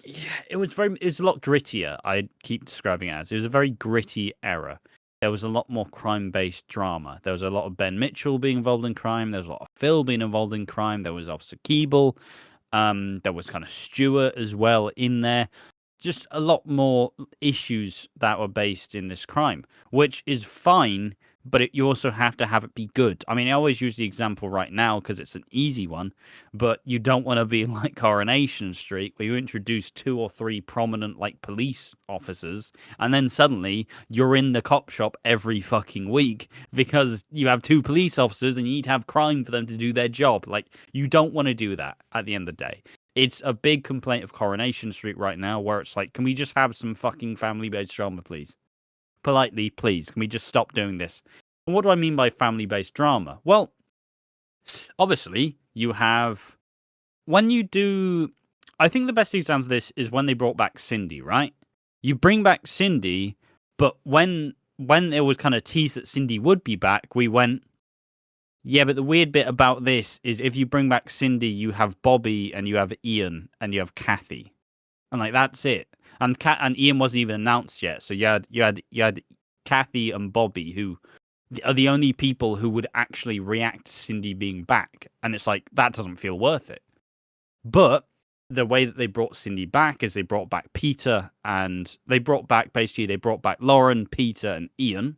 Yeah, it was a lot grittier. I keep describing it as it was a very gritty era. There was a lot more crime-based drama. There was a lot of Ben Mitchell being involved in crime. There was a lot of Phil being involved in crime. There was Officer Keeble. There was kind of Stewart as well in there. Just a lot more issues that were based in this crime, which is fine, but you also have to have it be good. I mean, I always use the example right now because it's an easy one, but you don't want to be like Coronation Street where you introduce 2 or 3 prominent like police officers and then suddenly you're in the cop shop every fucking week because you have 2 police officers and you need to have crime for them to do their job. Like, you don't want to do that at the end of the day. It's a big complaint of Coronation Street right now where it's like, can we just have some fucking family-based drama, please? Politely, please, can we just stop doing this? And what do I mean by family-based drama? Well, obviously, you have... When you do... I think the best example of this is when they brought back Cindy, right? You bring back Cindy, but when it was kind of teased that Cindy would be back, we went, yeah, but the weird bit about this is if you bring back Cindy, you have Bobby and you have Ian and you have Kathy, and like that's it. And Ian wasn't even announced yet, so you had Kathy and Bobby who are the only people who would actually react to Cindy being back, and it's like that doesn't feel worth it. But the way that they brought Cindy back is they brought back Peter and they brought back Lauren, Peter, and Ian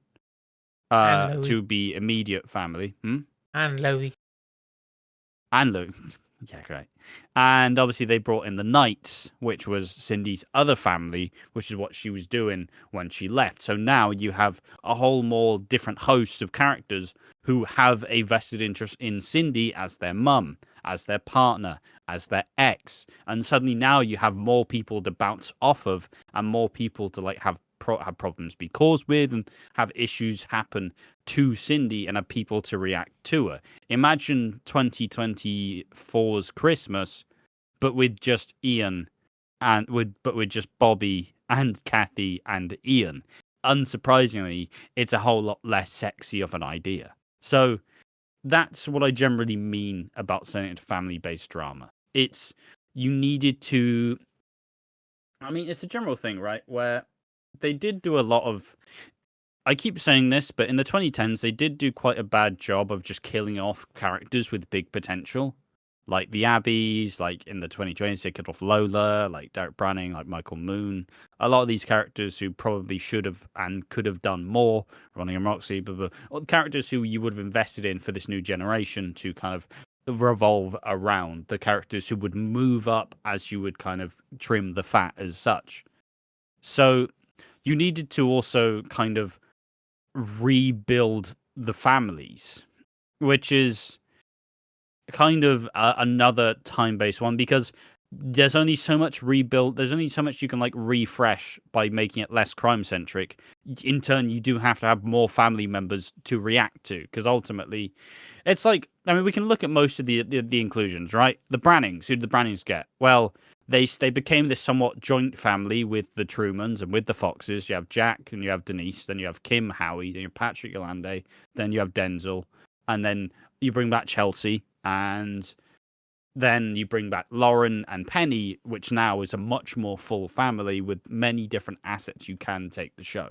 And Louis. to be immediate family. And Louis. And Luke. Yeah, great. And obviously they brought in the Knights, which was Cindy's other family, which is what she was doing when she left. So now you have a whole more different host of characters who have a vested interest in Cindy as their mum, as their partner, as their ex. And suddenly now you have more people to bounce off of and more people to like have problems be caused with and have issues happen to Cindy and have people to react to her. Imagine 2024's Christmas, but with just Ian and with just Bobby and Kathy and Ian. Unsurprisingly, it's a whole lot less sexy of an idea. So that's what I generally mean about saying it's family-based drama. It's you needed to. I mean, it's a general thing, right? Where they did do a lot of. I keep saying this, but in the 2010s, they did do quite a bad job of just killing off characters with big potential. Like the Abbeys, like in the 2020s, they killed off Lola, like Derek Branning, like Michael Moon. A lot of these characters who probably should have and could have done more, Ronnie and Roxy, but characters who you would have invested in for this new generation to kind of revolve around. The characters who would move up as you would kind of trim the fat as such. So you needed to also kind of rebuild the families, which is kind of another time-based one because there's only so much rebuild. There's only so much you can like refresh by making it less crime-centric. In turn, you do have to have more family members to react to because ultimately, it's like I mean we can look at most of the inclusions, right? The Brannings. Who did the Brannings get? Well, they became this somewhat joint family with the Trumans and with the Foxes. You have Jack and you have Denise, then you have Kim, Howie, then you have Patrick Yolande, then you have Denzel, and then you bring back Chelsea, and then you bring back Lauren and Penny, which now is a much more full family with many different assets you can take the show.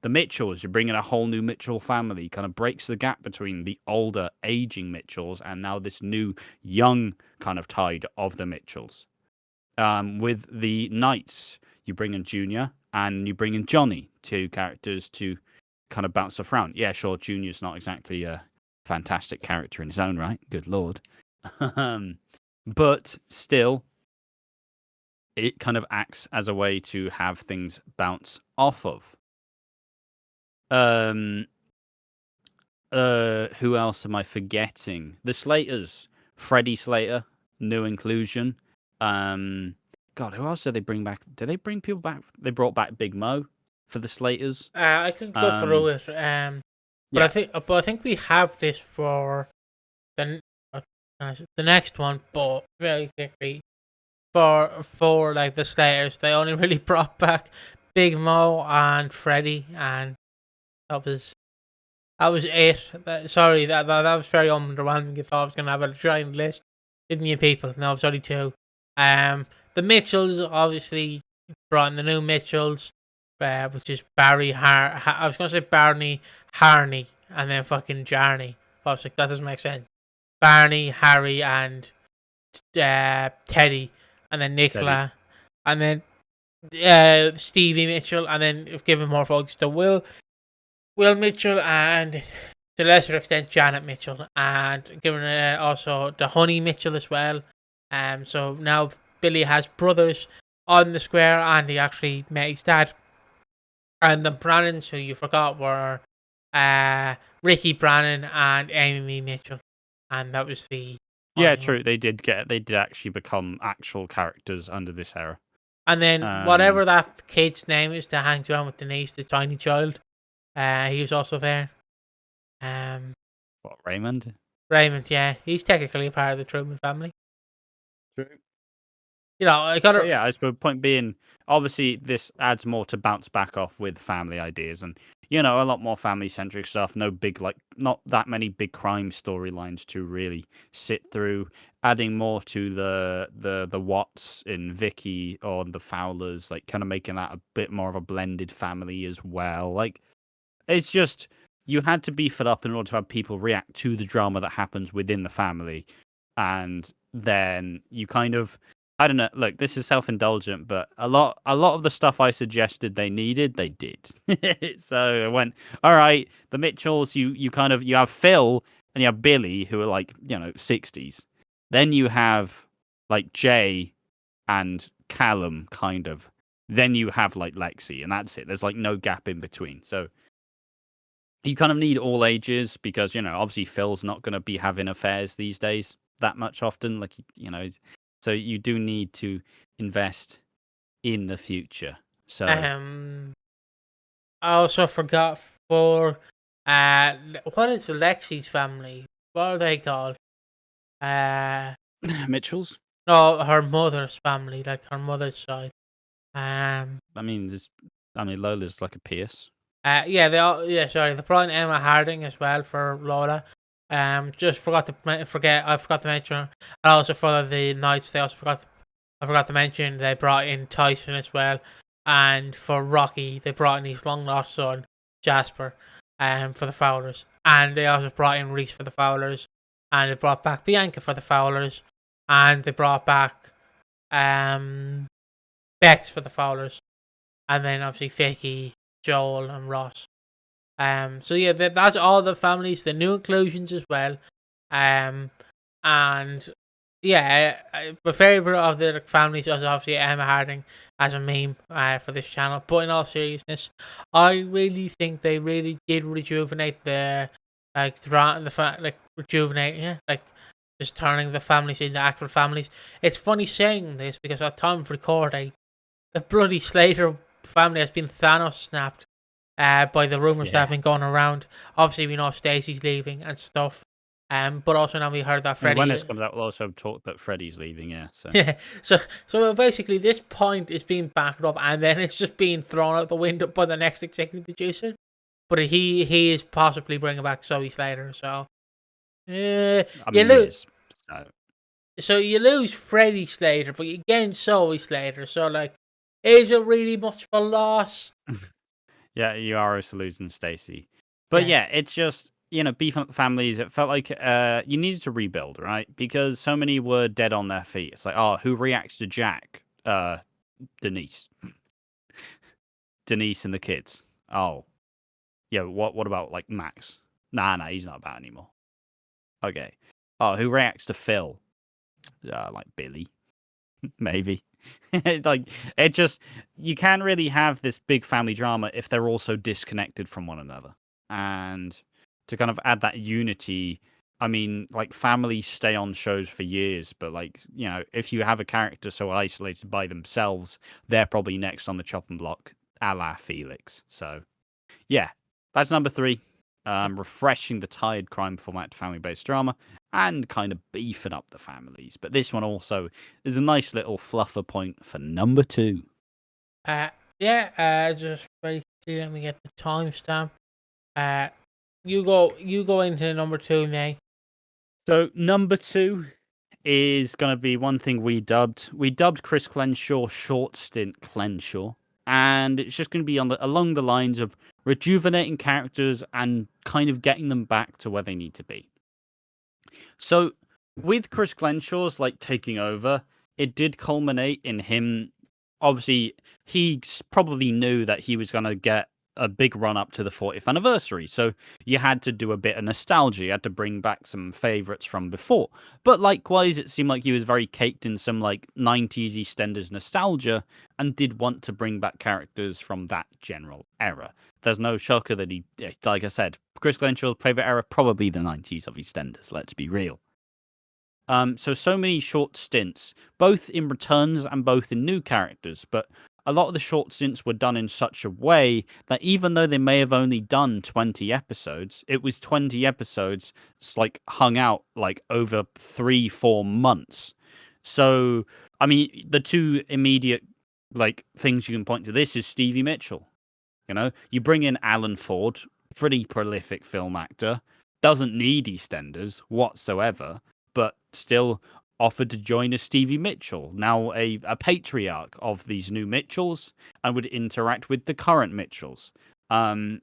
The Mitchells, you're bringing a whole new Mitchell family, kind of breaks the gap between the older, aging Mitchells and now this new, young kind of tide of the Mitchells. With the Knights, you bring in Junior and you bring in Johnny, two characters to kind of bounce off around. Yeah, sure, Junior's not exactly a fantastic character in his own right, good lord. But still, it kind of acts as a way to have things bounce off of. Who else am I forgetting? The Slaters, Freddie Slater, new inclusion. God, who else did they bring back? Did they bring people back? They brought back Big Mo for the Slaters. I can go through it. But I think we have this for the the next one. But very quickly, for like the Slayers, they only really brought back Big Mo and Freddie, and that was it. Sorry, that was very underwhelming. You thought I was gonna have a giant list, didn't you, people? No, it's only two. The Mitchells obviously brought in the new Mitchells, which is Barry I was gonna say Barney, Harney, and then fucking Jarney. But I was like, that doesn't make sense. Barney, Harry, and Teddy, and then Nicola, and then Stevie Mitchell, and then if given more focus to Will Mitchell, and to a lesser extent Janet Mitchell, and given also the Honey Mitchell as well. So now Billy has brothers on the square, and he actually met his dad. And the Brannons, who you forgot, were Ricky Brannon and Amy Mitchell, and that was the true. They did actually become actual characters under this era. And then whatever that kid's name is that hangs around with Denise, the tiny child, he was also there. What, Raymond? Raymond, yeah, he's technically a part of the Truman family. True. You know, I got it. Yeah, I suppose point being, obviously, this adds more to bounce back off with family ideas, and a lot more family-centric stuff. No big, not that many big crime storylines to really sit through. Adding more to the Watts in Vicky or the Fowlers, kind of making that a bit more of a blended family as well. It's just you had to beef it up in order to have people react to the drama that happens within the family, and then you kind of. I don't know. Look, this is self-indulgent, but a lot of the stuff I suggested they needed, they did. So I went, all right, the Mitchells, you have Phil and you have Billy, who are 60s. Then you have Jay and Callum, kind of. Then you have Lexi, and that's it. There's no gap in between. So you kind of need all ages because obviously Phil's not going to be having affairs these days that much often. So you do need to invest in the future. So I also forgot for what is Lexi's family? What are they called? Mitchells? No, her mother's family, like her mother's side. Lola's like a Pierce. Sorry, they brought in Emma Harding as well for Lola. Just forgot to mention. I also for the Knights, I forgot to mention they brought in Tyson as well, and for Rocky they brought in his long lost son Jasper, for the Fowlers, and they also brought in Reese for the Fowlers, and they brought back Bianca for the Fowlers, and they brought back Bex for the Fowlers, and then obviously Vicky, Joel, and Ross. So yeah, that's all the families, the new inclusions as well. And yeah, my favorite of the families is obviously Emma Harding as a meme for this channel. But in all seriousness, I really think they really did rejuvenate just turning the families into actual families. It's funny saying this because at time of recording, the bloody Slater family has been Thanos snapped by the rumours that have been going around. Obviously, we know Stacey's leaving and stuff. But also now we heard that Freddie. When this comes out, we'll also talk that Freddie's leaving. Yeah. So yeah. So basically, this point is being backed up, and then it's just being thrown out the window by the next executive producer. But he is possibly bringing back Zoe Slater. So you lose. So you lose Freddie Slater, but you gain Zoe Slater. So is it really much of a loss? Yeah, you are also losing Stacy. But Yeah. yeah, it's just, beefing up the families. It felt like you needed to rebuild, right? Because so many were dead on their feet. It's like, oh, who reacts to Jack? Denise. Denise and the kids. Oh, yeah, what about, like, Max? Nah, he's not about anymore. Okay. Oh, who reacts to Phil? Like, Billy. Maybe. Like, it just, you can't really have this big family drama if they're also disconnected from one another. And to kind of add that unity, I mean, like, families stay on shows for years, but, like, if you have a character so isolated by themselves, they're probably next on the chopping block, a la Felix. So, yeah, that's number 3. Refreshing the tired crime format to family-based drama and kind of beefing up the families. But this one also is a nice little fluffer point for number 2. Just basically let me get the timestamp. You go into number 2 now. So number 2 is going to be one thing we dubbed. We dubbed Chris Clenshaw Short Stint Clenshaw. And it's just going to be along the lines of rejuvenating characters and kind of getting them back to where they need to be. So with Chris Clenshaw's like taking over, it did culminate in him. Obviously, he probably knew that he was going to get a big run up to the 40th anniversary. So you had to do a bit of nostalgia. You had to bring back some favorites from before. But likewise, it seemed like he was very caked in some like 90s EastEnders nostalgia and did want to bring back characters from that general era. There's no shocker that he, like I said, Chris Clenshaw's favorite era, probably the 90s of EastEnders, let's be real. So many short stints, both in returns and both in new characters, but a lot of the short stints were done in such a way that even though they may have only done 20 episodes, it was 20 episodes like hung out like over 3-4 months. So, I mean, the two immediate like things you can point to this is Stevie Mitchell. You bring in Alan Ford, pretty prolific film actor, doesn't need EastEnders whatsoever, but still offered to join as Stevie Mitchell, now a patriarch of these new Mitchells, and would interact with the current Mitchells.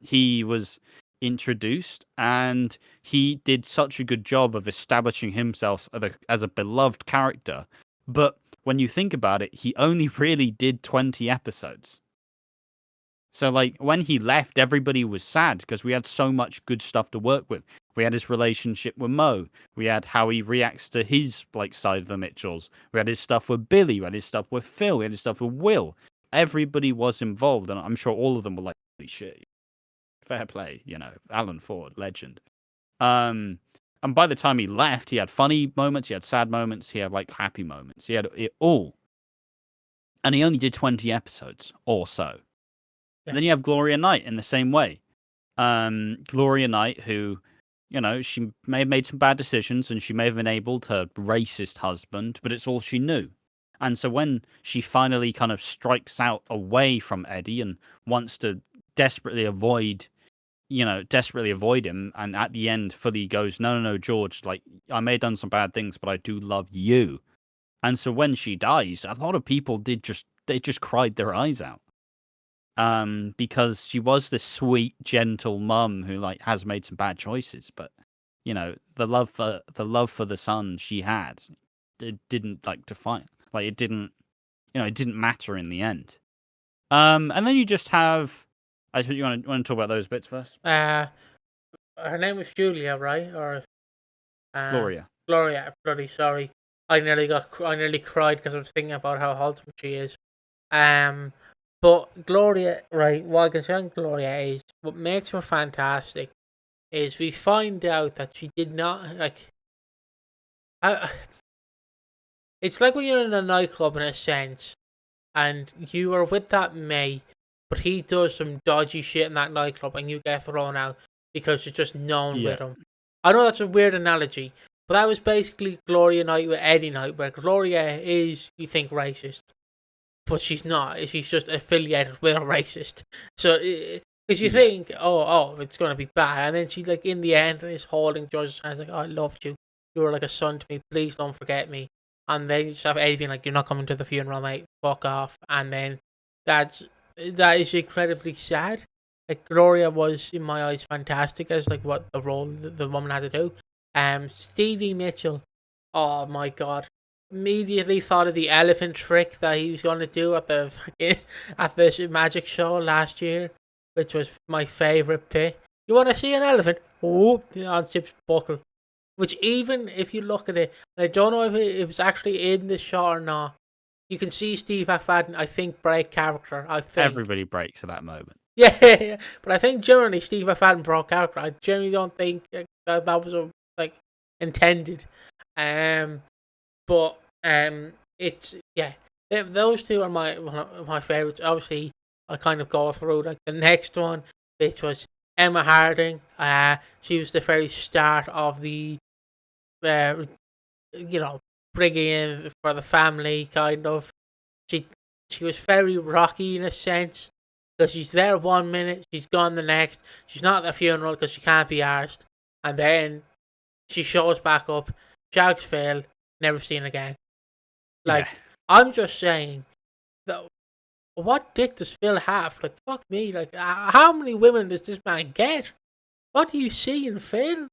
He was introduced, and he did such a good job of establishing himself as a beloved character. But when you think about it, he only really did 20 episodes. So, like, when he left, everybody was sad because we had so much good stuff to work with. We had his relationship with Mo. We had how he reacts to his, like, side of the Mitchells. We had his stuff with Billy. We had his stuff with Phil. We had his stuff with Will. Everybody was involved, and I'm sure all of them were like, holy shit, fair play, Alan Ford, legend. And by the time he left, he had funny moments, he had sad moments, he had, like, happy moments. He had it all. And he only did 20 episodes or so. Yeah. Then you have Gloria Knight in the same way. Gloria Knight, who, she may have made some bad decisions and she may have enabled her racist husband, but it's all she knew. And so when she finally kind of strikes out away from Eddie and wants to desperately avoid him, and at the end fully goes, no, George, like, I may have done some bad things, but I do love you. And so when she dies, a lot of people they just cried their eyes out. Because she was this sweet, gentle mum who like has made some bad choices, but the love for the son she had, it didn't like define, like it didn't matter in the end. And then you just have, I suppose you want to talk about those bits first. Her name was Julia, right? Or Gloria. Gloria. Bloody sorry. I nearly cried because I was thinking about how wholesome she is. But Gloria, right, what I can say on Gloria is, what makes her fantastic is we find out that she did not, like, it's like when you're in a nightclub in a sense, and you are with that mate, but he does some dodgy shit in that nightclub and you get thrown out because you're just known with him. I know that's a weird analogy, but that was basically Gloria Knight with Eddie Knight, where Gloria is, you think, racist. But she's not. She's just affiliated with a racist. So, because you think, oh, it's going to be bad. And then she, like, in the end, is holding George's hands, like, oh, I loved you. You were like a son to me. Please don't forget me. And then you just have Eddie being like, you're not coming to the funeral, mate. Fuck off. And then that is incredibly sad. Like Gloria was in my eyes fantastic as like what the role the woman had to do. Stevie Mitchell, oh my god, immediately thought of the elephant trick that he was going to do at the at the magic show last year, which was my favorite bit. You want to see an elephant? Oh, on Chip's buckle. Which even if you look at it, and I don't know if it was actually in the shot or not, you can see Steve McFadden, I think, break character. I think Everybody breaks at that moment. yeah, but I think generally Steve McFadden broke character. I generally don't think that was like intended. Um, but it's yeah. Those two are one of my favorites. Obviously, I kind of go through like the next one, which was Emma Harding. She was the very start of the uh, bringing in for the family kind of. She she was very rocky in a sense because she's there 1 minute, she's gone the next. She's not at the funeral because she can't be arsed, and then she shows back up. Shags fail, never seen again. Like Yeah. I'm just saying that. What dick does Phil have? Like fuck me. Like how many women does this man get? What do you see in Phil?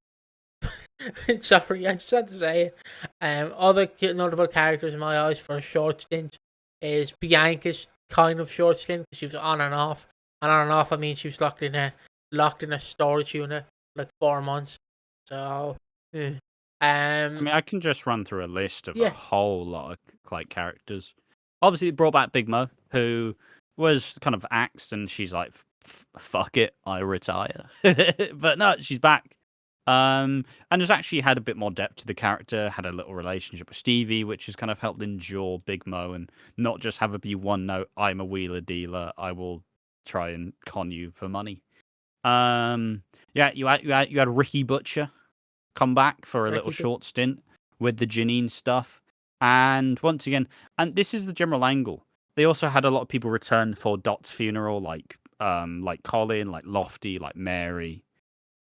Sorry, I just had to say it. Other notable characters in my eyes for a short stint is Bianca's kind of short stint because she was on and off. And on and off, I mean she was locked in a storage unit like 4 months. So, I mean, I can just run through a list of a yeah, whole lot of like characters. Obviously, it brought back Big Mo, who was kind of axed, and she's like, "Fuck it, I retire." But no, she's back. And has actually had a bit more depth to the character. Had a little relationship with Stevie, which has kind of helped endure Big Mo and not just have it be one note. I'm a wheeler dealer. I will try and con you for money. Yeah, you had Ricky Butcher come back for a little Ricky. short stint with the Janine stuff. And once again, and this is the general angle. They also had a lot of people return for Dot's funeral, like Colin, like Lofty, like Mary.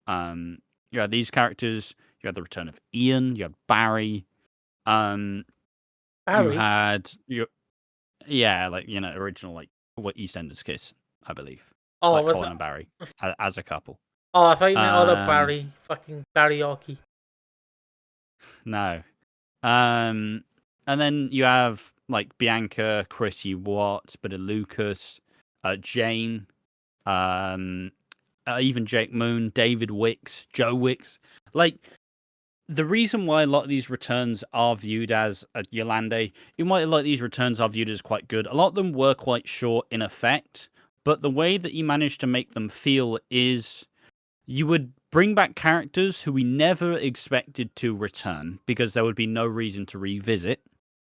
You had these characters. You had the return of Ian. You had Barry. Um, you Barry. had yeah, like original like what EastEnders kiss, I believe, Oh, like was Colin that? and Barry as a couple. Oh, I thought you meant other Um, Barry. Fucking Barry Oki. no. And then you have like Bianca, Chrissy Watts, but Lucas, Jane, um, even Jake Moon, David Wicks, Joe Wicks. Like the reason why a lot of these returns are viewed as Yolande, you might like these returns are viewed as quite good. A lot of them were quite short in effect, but the way that you managed to make them feel is you would bring back characters who we never expected to return because there would be no reason to revisit.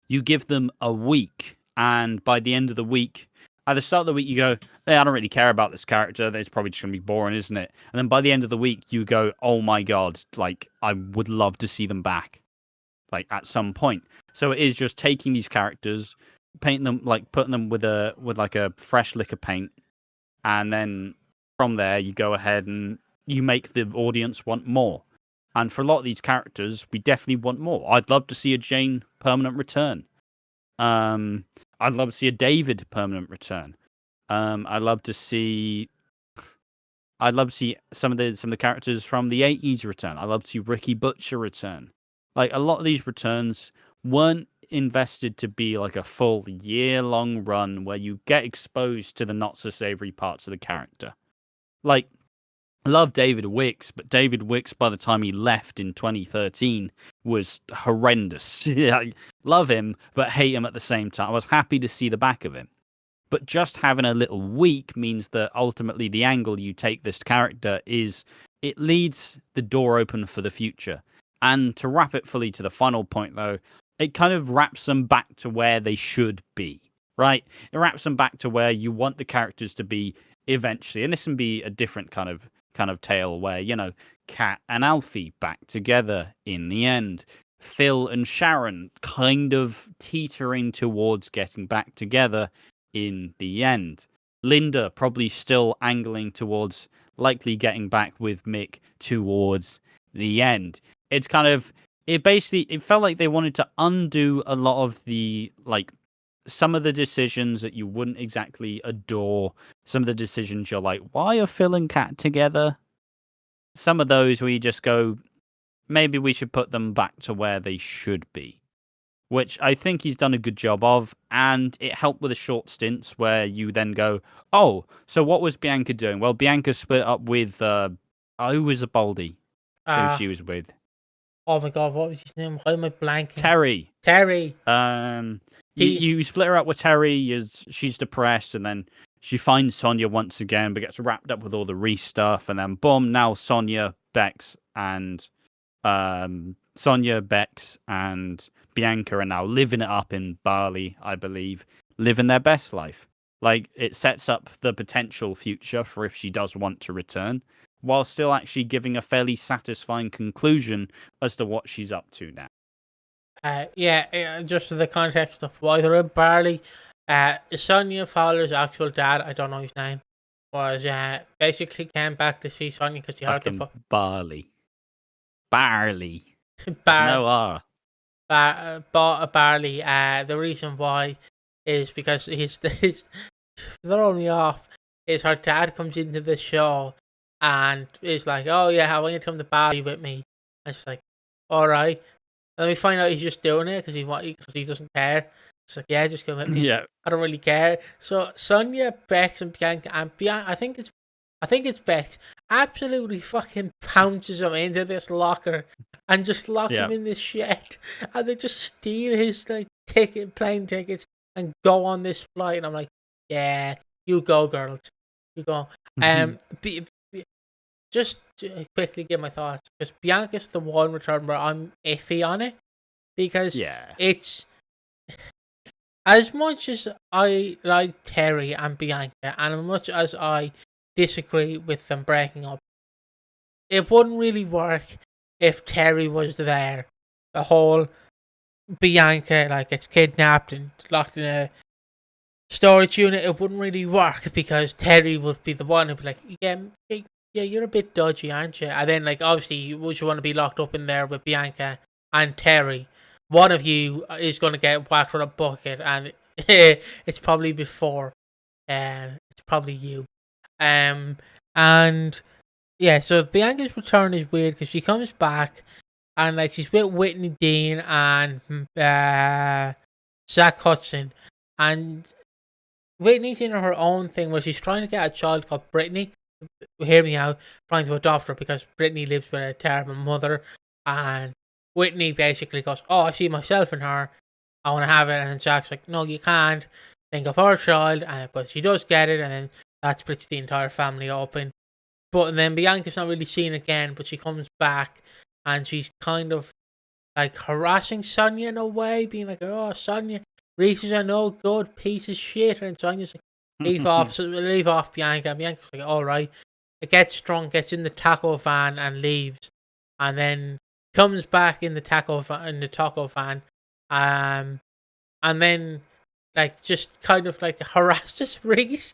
You give them a week, and by the end of the week, at the start of the week, you go, hey, I don't really care about this character. It's probably just going to be boring, isn't it? And then by the end of the week, you go, oh my God, like, I would love to see them back, like, at some point. So it is just taking these characters, painting them, like, putting them with like a fresh lick of paint, and then from there, you go ahead and you make the audience want more. And for a lot of these characters, we definitely want more. I'd love to see a Jane permanent return. I'd love to see a David permanent return. I'd love to see some of the characters from the 80s return. I'd love to see Ricky Butcher return. Like a lot of these returns weren't invested to be like a full year-long run where you get exposed to the not so savory parts of the character. Like I love David Wicks, but David Wicks, by the time he left in 2013, was horrendous. I love him, but hate him at the same time. I was happy to see the back of him. But just having a little week means that ultimately the angle you take this character is it leads the door open for the future. And to wrap it fully to the final point, though, it kind of wraps them back to where they should be, right? It wraps them back to where you want the characters to be eventually. And this can be a different kind of tale where, Kat and Alfie back together in the end. Phil and Sharon kind of teetering towards getting back together in the end. Linda probably still angling towards likely getting back with Mick towards the end. It's kind of it felt like they wanted to undo a lot of the like some of the decisions that you wouldn't exactly adore, some of the decisions you're like, why are Phil and Kat together? Some of those where you just go, maybe we should put them back to where they should be, which I think he's done a good job of. And it helped with the short stints where you then go, oh, so what was Bianca doing? Well, Bianca split up with, who was the Baldy who she was with? Oh my god, what was his name? Why am I blanking? Terry. He- You split her up with Terry, she's depressed, and then she finds Sonia once again, but gets wrapped up with all the Reese stuff, and then boom, now Sonia, Bex, and Bianca are now living it up in Bali, I believe, living their best life. Like, it sets up the potential future for if she does want to return, while still actually giving a fairly satisfying conclusion as to what she's up to now. Just for the context of why they're in Barley, Sonia Fowler's actual dad, I don't know his name, was basically came back to see Sonia because he heard the Barley. No R. Bought a Barley. The reason why is because he's they're only off. Is her dad comes into the show and is like, "Oh yeah, I want you to come to Barley with me," and she's like, "All right." And we find out he's just doing it because he doesn't care. It's like, yeah, just come with me. Yeah. I don't really care. So Sonia, Bex, and Bianca, I think it's Bex, absolutely fucking pounces him into this locker and just locks him in this shed, and they just steal his like plane tickets, and go on this flight. And I'm like, yeah, you go, girls, you go. Just to quickly give my thoughts, because Bianca's the one return where I'm iffy on it, because it's, as much as I like Terry and Bianca, and as much as I disagree with them breaking up, it wouldn't really work if Terry was there. The whole Bianca like gets kidnapped and locked in a storage unit, it wouldn't really work, because Terry would be the one who'd be like, yeah, you're a bit dodgy, aren't you? And then, like, obviously, would you want to be locked up in there with Bianca and Terry? One of you is going to get whacked with a bucket, and it's probably before. It's probably you. And yeah, so Bianca's return is weird because she comes back and like she's with Whitney Dean and Zach Hudson, and Whitney's in her own thing where she's trying to get a child called Brittany. Hear me out, trying to adopt her because Brittany lives with a terrible mother, and Whitney basically goes, "Oh, I see myself in her. I want to have it." And then Jack's like, "No, you can't. Think of her child." But she does get it, and then that splits the entire family open. But then Bianca's not really seen again, but she comes back, and she's kind of like harassing Sonia in a way, being like, "Oh, Sonia, Reese is a no good piece of shit," and Sonia's like, leave off, Bianca. And Bianca's like, all right. It gets drunk, gets in the taco van and leaves, and then comes back in the taco van, and then like just kind of like harasses Reese.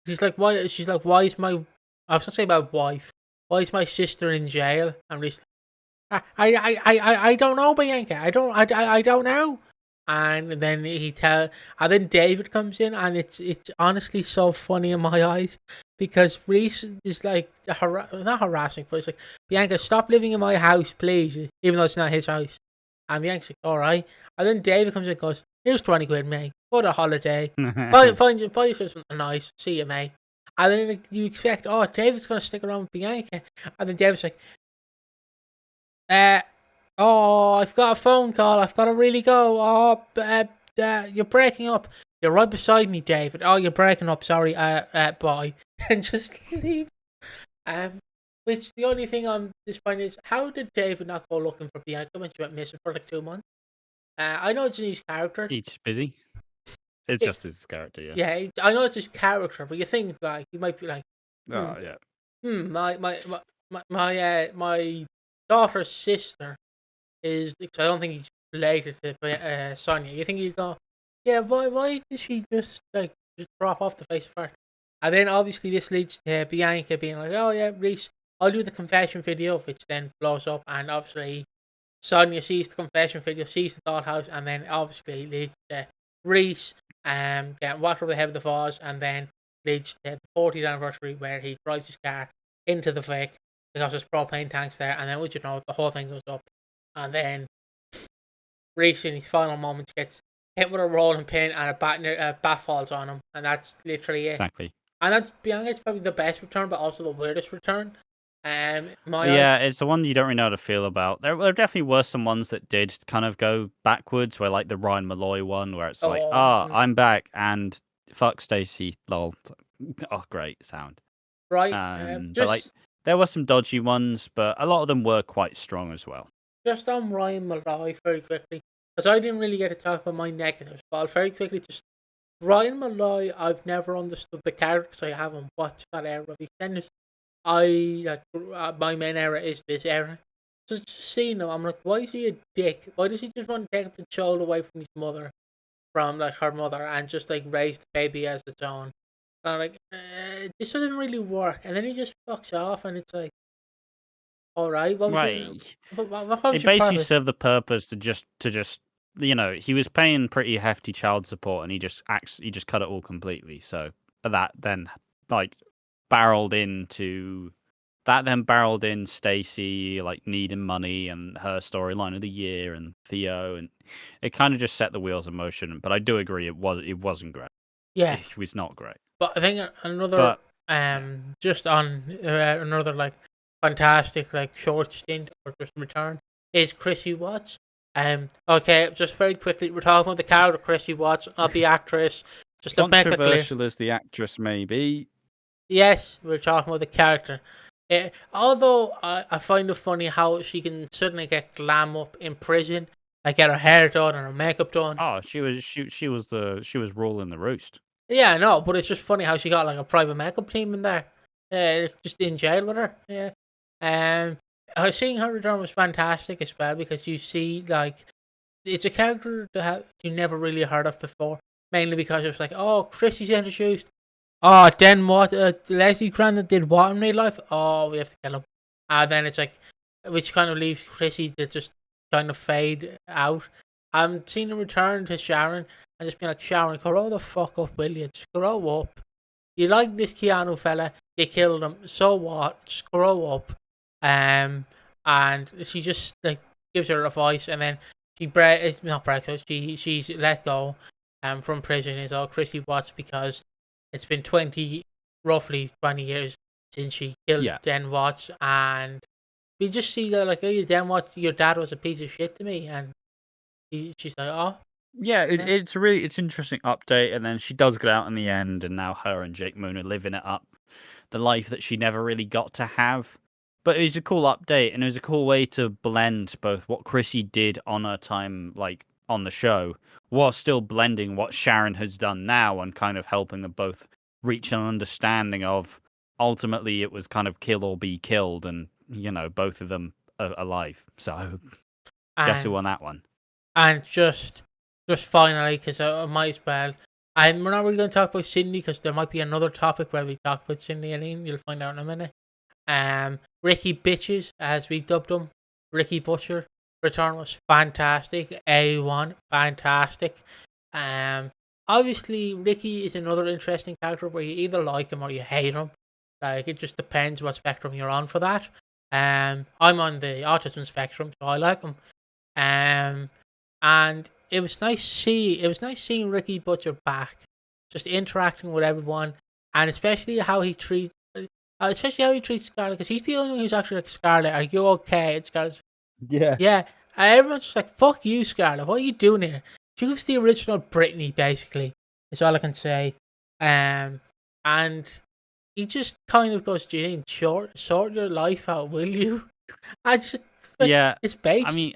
She's like, why? She's like, why is my? I was gonna say my wife. Why is my sister in jail? And Reese, I don't know, Bianca. I don't know. And then and then David comes in, and it's honestly so funny in my eyes, because Reese is like not harassing, but it's like, Bianca, stop living in my house, please, even though it's not his house. And Bianca's like, all right. And then David comes in and goes, here's 20 quid, mate, for the holiday. buy yourself something nice. See you, mate. And then like, you expect, oh, David's gonna stick around with Bianca, and then David's like, oh, I've got a phone call. I've got to really go. Oh, you're breaking up. You're right beside me, David. Oh, you're breaking up. Sorry. Bye. And just leave. Which the only thing I'm disappointed is, how did David not go looking for Bianca when she went missing for like 2 months? I know it's in his character. He's busy. It's just his character, yeah. Yeah, I know it's his character, but you think like he might be like, oh yeah. My daughter's sister is, because I don't think he's related to Sonia. You think he'd go, yeah, why did she just drop off the face of her? And then obviously this leads to Bianca being like, oh yeah, Reese, I'll do the confession video, which then blows up, and obviously Sonia sees the confession video, sees the dollhouse, and then obviously leads to Reese getting whacked over the head with the vase, and then leads to the 40th anniversary where he drives his car into the fake because there's propane tanks there, and then would you know the whole thing goes up, and then Reese in his final moments gets hit with a rolling pin and a bat falls on him, and that's literally it. Exactly. And that's beyond it's probably the best return, but also the weirdest return. My Yeah, eyes. it's the one you don't really know how to feel about. There definitely were some ones that did kind of go backwards, where like the Ryan Malloy one, where it's like, I'm back and fuck Stacey, lol. Oh, great sound. Right, But like there were some dodgy ones, but a lot of them were quite strong as well. just on Ryan Malloy very quickly, because I didn't really get to talk about my negatives, but I'll very quickly just Ryan Malloy. I've never understood the character because I haven't watched that era of EastEnders. My main era is this era. Just seeing him, I'm like, why is he a dick? Why does he just want to take the child away from his mother, from like her mother, and just like raise the baby as its own? And I'm like, this doesn't really work. And then he just fucks off, and it's like, all right, what was what was It your basically purpose? served the purpose to just he was paying pretty hefty child support, and he just cut it all completely. So that then like barreled into that then barreled in Stacey like needing money and her storyline of the year and Theo, and it kind of just set the wheels in motion. But I do agree it wasn't great. Yeah, It was not great. but I think another But yeah. just on another like fantastic like short stint or just return is Chrissy Watts. Okay, just very quickly, we're talking about the character Chrissy Watts, not the actress. Just to make it clear. Controversial as the actress may be. Yes, we're talking about the character. Although I find it funny how she can suddenly get glam up in prison, like get her hair done and her makeup done. Oh, she was ruling the roost. Yeah, I know, but it's just funny how she got like a private makeup team in there. Just in jail with her. Yeah. Seeing her return was fantastic as well because you see like it's a character that you never really heard of before, mainly because it was like, oh, Chrissy's introduced. Oh, then what? Leslie Crandon did what in real life? Oh, we have to kill him. And then it's like, which kind of leaves Chrissy to just kind of fade out. I'm seeing a return to Sharon and just being like, Sharon, grow the fuck up, will you? Just grow up. You like this Keanu fella, you killed him, so what? Just grow up. And she just like gives her a voice, and then not breaks out. She's let go from prison. Is all Chrissy Watts because it's been roughly 20 years since she killed Den Watts, and we just see that like, oh, Den Watts, your dad was a piece of shit to me, and she's like, oh. Yeah, it's a really interesting update, and then she does get out in the end, and now her and Jake Moon are living it up, the life that she never really got to have. But it was a cool update, and it was a cool way to blend both what Chrissy did on her time, like on the show, while still blending what Sharon has done now, and kind of helping them both reach an understanding of ultimately it was kind of kill or be killed, and both of them are alive. So guess who won that one? And just finally, because I might as well. And we're not really going to talk about Sydney because there might be another topic where we talk about Sydney and Ian. You'll find out in a minute. Ricky Bitches, as we dubbed him, Ricky Butcher, return was fantastic. A1, fantastic. Obviously, Ricky is another interesting character where you either like him or you hate him. Like, it just depends what spectrum you're on for that. I'm on the autism spectrum, so I like him. And it was nice seeing Ricky Butcher back, just interacting with everyone, and especially how he treats Scarlett, because he's the only one who's actually like, Scarlett, are you okay? And Scarlett's yeah. Everyone's just like, fuck you, Scarlett, what are you doing here? She was the original Britney, basically. That's all I can say. And he just kind of goes, Janine, sort your life out, will you? I just it's based. I mean,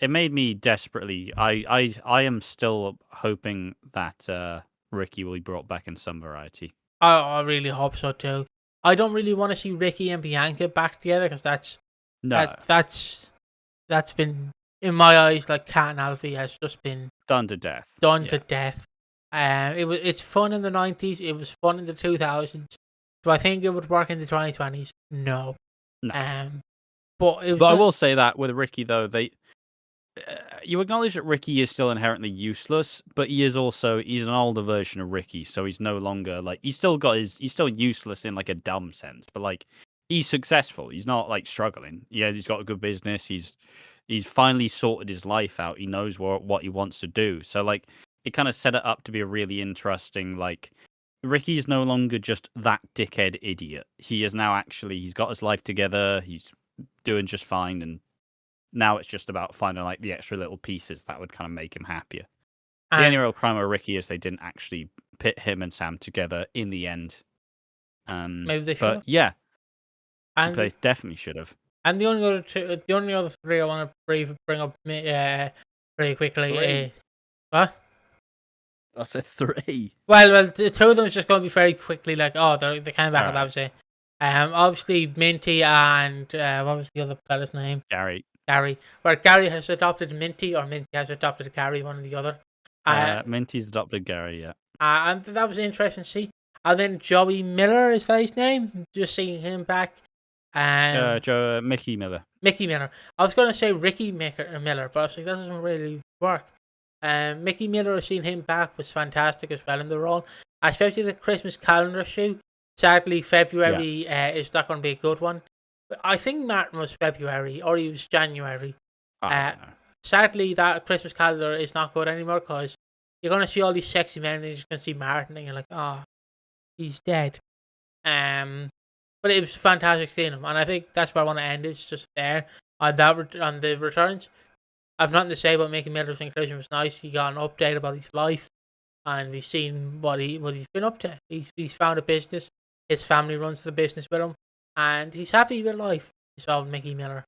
it made me desperately. I am still hoping that Ricky will be brought back in some variety. I really hope so too. I don't really want to see Ricky and Bianca back together because that's been, in my eyes, like Cat and Alfie has just been done to death. It's fun in the 90s. It was fun in the 2000s. Do I think it would work in the 2020s? No. But I will say that with Ricky though, you acknowledge that Ricky is still inherently useless, but he's an older version of Ricky, so he's no longer like he's still useless in like a dumb sense, but like he's successful. He's not like struggling. Yeah, he's got a good business. He's finally sorted his life out. He knows what he wants to do. So like it kind of set it up to be a really interesting like Ricky is no longer just that dickhead idiot. He is now he's got his life together. He's doing just fine, and now it's just about finding like the extra little pieces that would kind of make him happier. The only And real crime with Ricky is they didn't actually pit him and Sam together in the end. maybe they should But have. yeah, And they definitely should have. and the only other three I want to bring up pretty quickly is what? I said 3. Well, the two of them is just going to be very quickly. Like, oh, they came back, All and that right, was it. Obviously Minty and what was the other fella's name? Gary. Gary. Where Gary has adopted Minty, or Minty has adopted Gary, one or the other. Minty's adopted Gary. Yeah. And that was interesting to see. And then Joey Miller, is that his name? Just seeing him back. Mickey Miller. Mickey Miller. I was going to say Ricky Miller, but I was like, that doesn't really work. Mickey Miller, seeing him back was fantastic as well in the role, especially the Christmas calendar shoot. Sadly, February is not going to be a good one. But I think Martin was February, or he was January. I don't know. Sadly, that Christmas calendar is not good anymore because you're going to see all these sexy men and you're just going to see Martin and you're like, oh, he's dead. But it was fantastic seeing him, and I think that's where I want to end. It's just there on on the returns. I've nothing to say about Mickey Miller's inclusion. It was nice. He got an update about his life, and we've seen what he's been up to. He's found a business. His family runs the business with him, and he's happy with life. It's all Mickey Miller.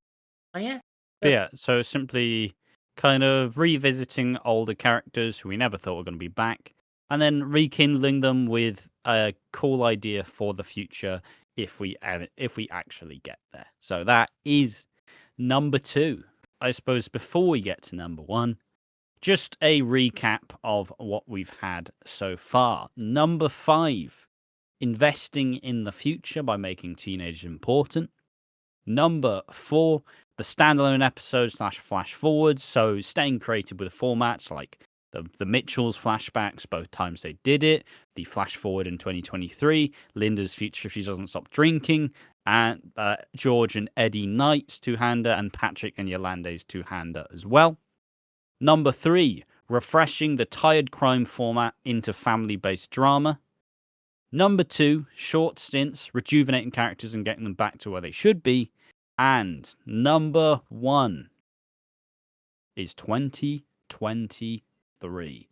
And yeah. But yeah, so simply kind of revisiting older characters who we never thought were going to be back, and then rekindling them with a cool idea for the future if we actually get there. So that is number 2. I suppose before we get to number 1, just a recap of what we've had so far. Number 5, investing in the future by making teenagers important. Number 4, the standalone episodes / Flashforwards, so staying creative with formats like the Mitchells flashbacks, both times they did it, the Flashforward in 2023, Linda's future if she doesn't stop drinking, and George and Eddie Knight's two-hander, and Patrick and Yolande's two-hander as well. Number 3, refreshing the tired crime format into family-based drama. Number 2, short stints, rejuvenating characters and getting them back to where they should be. And number 1 is 2023.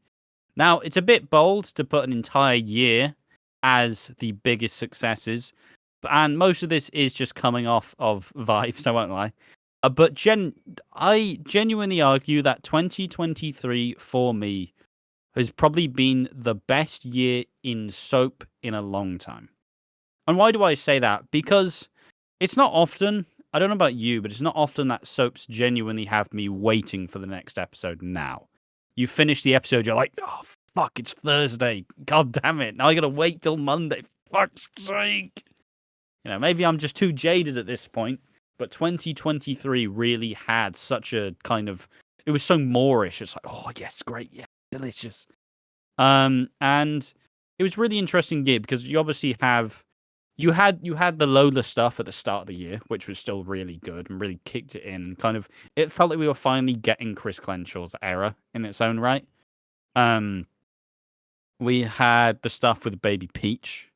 Now, it's a bit bold to put an entire year as the biggest successes, and most of this is just coming off of vibes, I won't lie. But I genuinely argue that 2023 for me has probably been the best year in soap in a long time. And why do I say that? Because it's not often, I don't know about you, but it's not often that soaps genuinely have me waiting for the next episode now. You finish the episode, you're like, oh, fuck, it's Thursday. God damn it. Now I gotta wait till Monday. Fuck's sake. Maybe I'm just too jaded at this point, but 2023 really had such a kind of, it was so Moorish. It's like, oh, yes, great. Yeah, delicious. And it was really interesting year because you obviously you had the Lola stuff at the start of the year, which was still really good and really kicked it in. Kind of, it felt like we were finally getting Chris Clenshaw's era in its own right. We had the stuff with Baby Peach,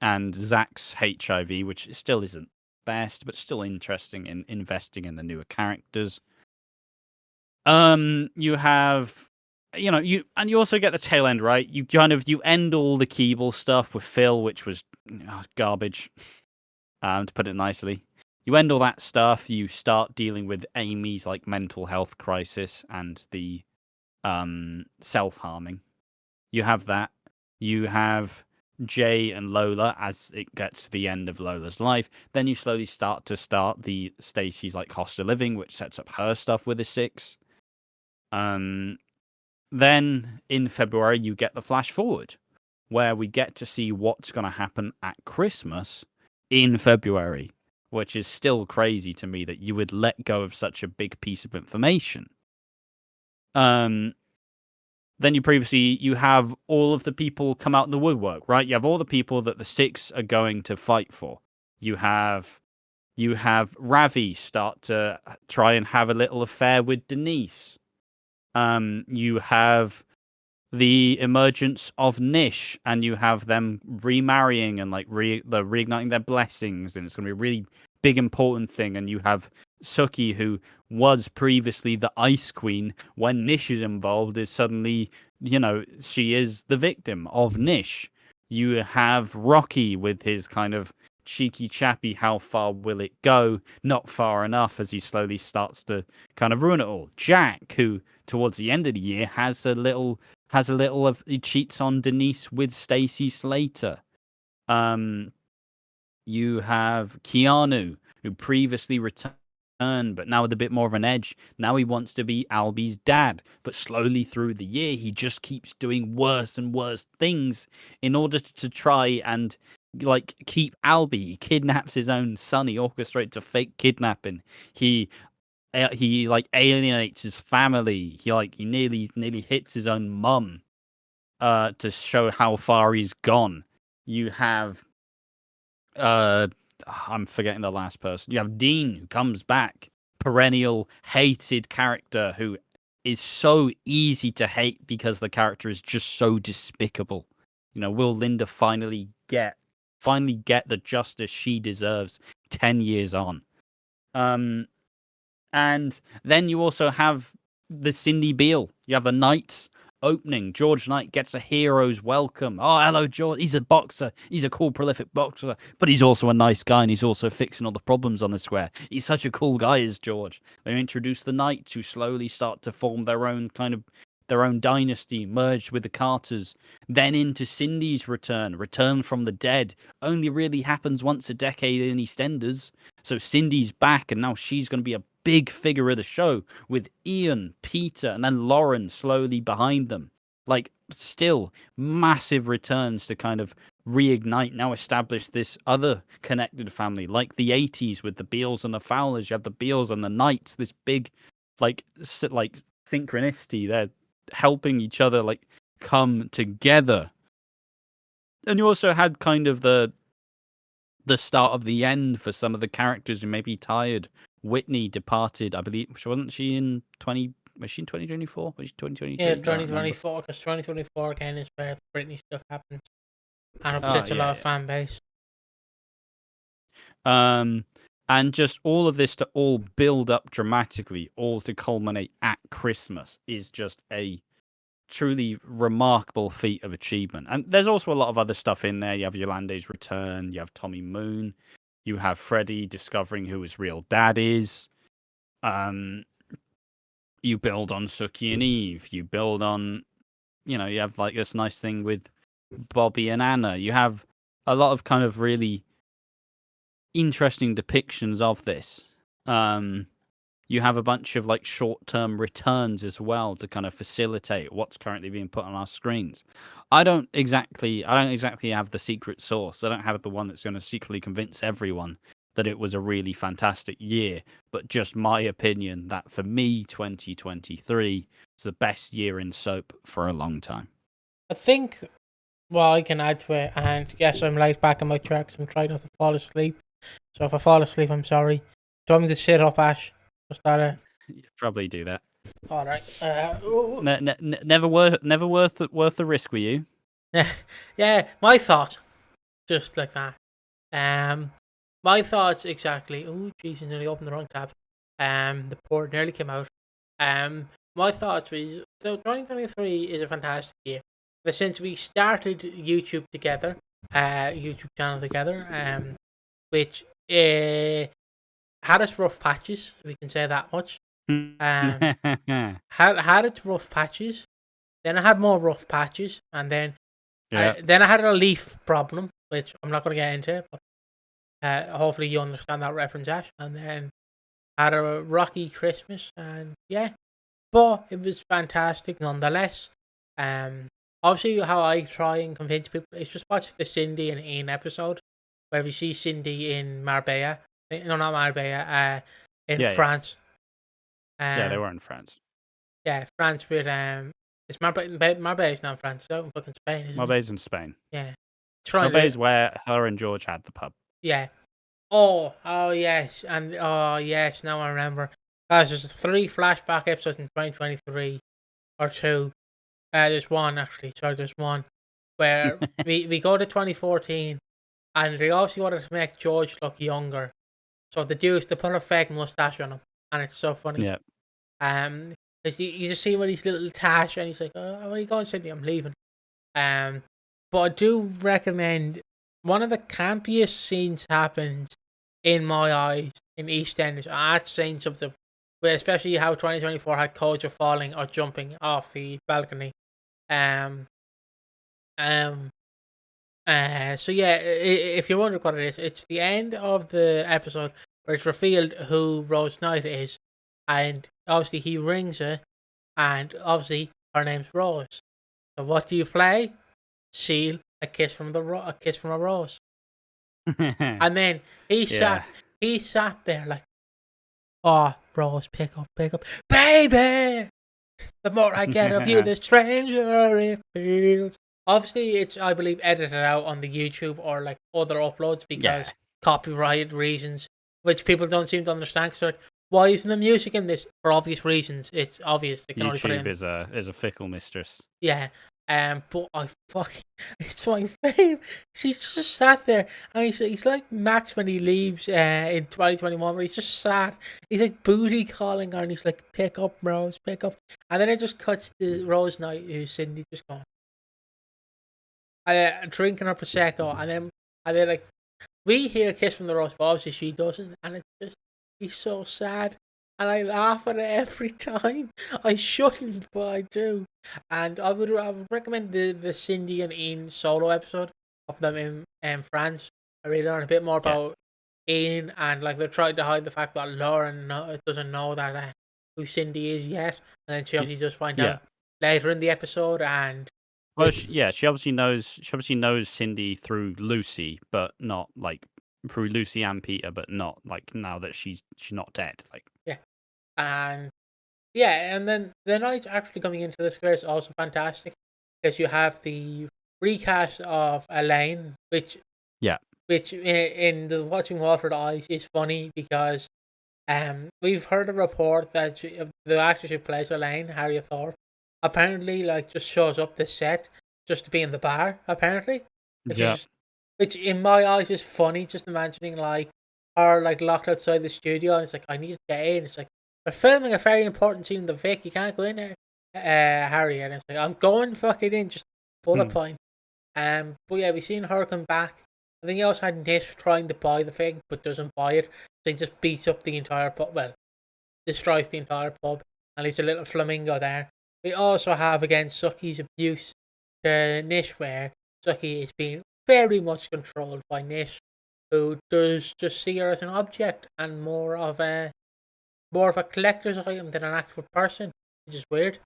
and Zach's HIV, which still isn't best, but still interesting in investing in the newer characters. You have, you also get the tail end, right? You end all the Keeble stuff with Phil, which was garbage, to put it nicely. You end all that stuff. You start dealing with Amy's like mental health crisis and the self-harming. You have that. You have Jay and Lola as it gets to the end of Lola's life. Then you slowly start the Stacey's like cost of living, which sets up her stuff with the 6. Then in February you get the flash forward, where we get to see what's going to happen at Christmas in February, which is still crazy to me that you would let go of such a big piece of information. Then you have all of the people come out in the woodwork, right? You have all the people that the Six are going to fight for. You have Ravi start to try and have a little affair with Denise. You have the emergence of Nish, and you have them remarrying and like they're reigniting their blessings, and it's going to be a really big important thing. And you have Suki, who was previously the Ice Queen, when Nish is involved, is suddenly, she is the victim of Nish. You have Rocky with his kind of cheeky chappy, how far will it go? Not far enough, as he slowly starts to kind of ruin it all. Jack, who towards the end of the year has a little of, he cheats on Denise with Stacey Slater. You have Keanu, who previously returned, but now with a bit more of an edge. Now he wants to be Albie's dad, but slowly through the year, he just keeps doing worse and worse things in order to try and keep Albie. He kidnaps his own son. He orchestrates a fake kidnapping. He alienates his family. He nearly hits his own mum to show how far he's gone. You have I'm forgetting the last person. You have Dean, who comes back, perennial hated character who is so easy to hate because the character is just so despicable. Will Linda finally get the justice she deserves 10 years on? And then you also have the Cindy Beale. You have the Knights opening. George Knight gets a hero's welcome. Oh, hello, George. He's a boxer. He's a cool, prolific boxer, but he's also a nice guy, and he's also fixing all the problems on the square. He's such a cool guy, is George. They introduce the Knights, who slowly start to form their own dynasty, merged with the Carters. Then into Cindy's return from the dead, only really happens once a decade in EastEnders. So Cindy's back, and now she's going to be a big figure of the show, with Ian, Peter, and then Lauren slowly behind them. Still massive returns to kind of reignite, now establish this other connected family, like the 80s with the Beals and the Fowlers. You have the Beals and the Knights, this big synchronicity. They're helping each other come together. And you also had kind of the start of the end for some of the characters who may be tired. Whitney departed, I believe. Was she in 2024? Was she 2023? Yeah, 2024, because 2024 again is where the Britney stuff happens. And upsets a lot of fan base. And just all of this to all build up dramatically, all to culminate at Christmas, is just a truly remarkable feat of achievement. And there's also a lot of other stuff in there. You have Yolande's return, you have Tommy Moon, you have Freddie discovering who his real dad is. You build on Suki and Eve. You build on, you have this nice thing with Bobby and Anna. You have a lot of kind of really interesting depictions of this. You have a bunch of short-term returns as well to kind of facilitate what's currently being put on our screens. I don't exactly have the secret sauce. I don't have the one that's going to secretly convince everyone that it was a really fantastic year, but just my opinion that for me, 2023 is the best year in soap for a long time. I think I can add to it, and yes, I'm right back on my tracks. I'm trying not to fall asleep. So if I fall asleep, I'm sorry. Do you want me to sit up, Ash? Just that. Probably do that. All right. Never worth the risk, were you? Yeah, my thoughts, just like that. My thoughts exactly. Oh, jeez, I nearly opened the wrong tab. The port nearly came out. My thoughts was, so 2023 is a fantastic year. But since we started YouTube together, YouTube channel together, which had its rough patches, we can say that much. Had its rough patches. Then I had more rough patches, and then I had a leaf problem, which I'm not going to get into. But hopefully you understand that reference, Ash. And then had a rocky Christmas, and but it was fantastic nonetheless. Obviously, how I try and convince people is just watch the Cindy and Ian episode, where we see Cindy in Marbella No, not Marbella. In Yeah, yeah. France. Yeah, they Um, were in France. yeah, France with it's Marbella's not France. It's out in fucking Spain, isn't it? Marbeilla's in Spain. Yeah. Trying Marbeilla's to, where her and George had the pub. yeah. Oh yes, and oh yes, now I remember. Guys, there's 3 flashback episodes in 2023 or 2. There's one actually. Sorry, there's one where we go to 2014, and they obviously wanted to make George look younger, so they put a fake mustache on him, and it's so funny. Yeah. 'Cause you just see him with his little tash, and he's like, "Oh, where are you going, Sydney? I'm leaving." But I do recommend one of the campiest scenes happens in my eyes in EastEnders. That's saying something, but especially how 2024 had Koja falling or jumping off the balcony. Um, um, so yeah, if you're wondering what it is, it's the end of the episode where it's revealed who Rose Knight is, and obviously he rings her, and obviously her name's Rose. So what do you play? Seal, a kiss from a kiss from a rose. And then he Yeah. sat there like, oh, Rose, pick up, baby. The more I get of you, the stranger it feels. Obviously, it's, I believe, edited out on the YouTube or like other uploads because copyright reasons, which people don't seem to understand. So, like, why isn't the music in this? For obvious reasons. It's obvious they can only put it YouTube in. is a fickle mistress. Yeah. But I fucking, it's my fave. She's just sat there, and he's like Max when he leaves in 2021, where he's just sat. He's like booty calling her, and he's like, "Pick up, Rose, pick up." And then it just cuts to Rose Knight, who's Cindy, just going, drinking her prosecco, and then like we hear a kiss from the rose, but obviously she doesn't, and it's just, he's so sad. And I laugh at it every time. I shouldn't, but I do. And I would recommend the Cindy and Ian solo episode of them in France. I really learn a bit more about Ian, and like they're trying to hide the fact that Lauren doesn't know that who Cindy is yet, and then she obviously just find out later in the episode. And Well, she obviously knows. She obviously knows Cindy through Lucy, but not like through Lucy and Peter, but not like now that she's not dead. Like, yeah, and yeah, and then the night actually coming into this square is also fantastic because you have the recast of Elaine, which in the Watching Walford eyes is funny because we've heard a report that the actress who plays Elaine, Harriet Thorpe, apparently like just shows up the set just to be in the bar. Apparently, which is, which in my eyes is funny. Just imagining like her like locked outside the studio, and it's like, I need to get in. It's like, we're filming a very important scene in the Vic. You can't go in there, Harry. And it's like, I'm going fucking in. Just bullet point. But yeah, we've seen her come back. I think you also had Nish trying to buy the thing, but doesn't buy it. So he just beats up the entire pub. Well, destroys the entire pub, and leaves a little flamingo there. We also have again Suki's abuse to Nish, where Suki is being very much controlled by Nish, who does just see her as an object and more of a collector's item than an actual person, which is weird.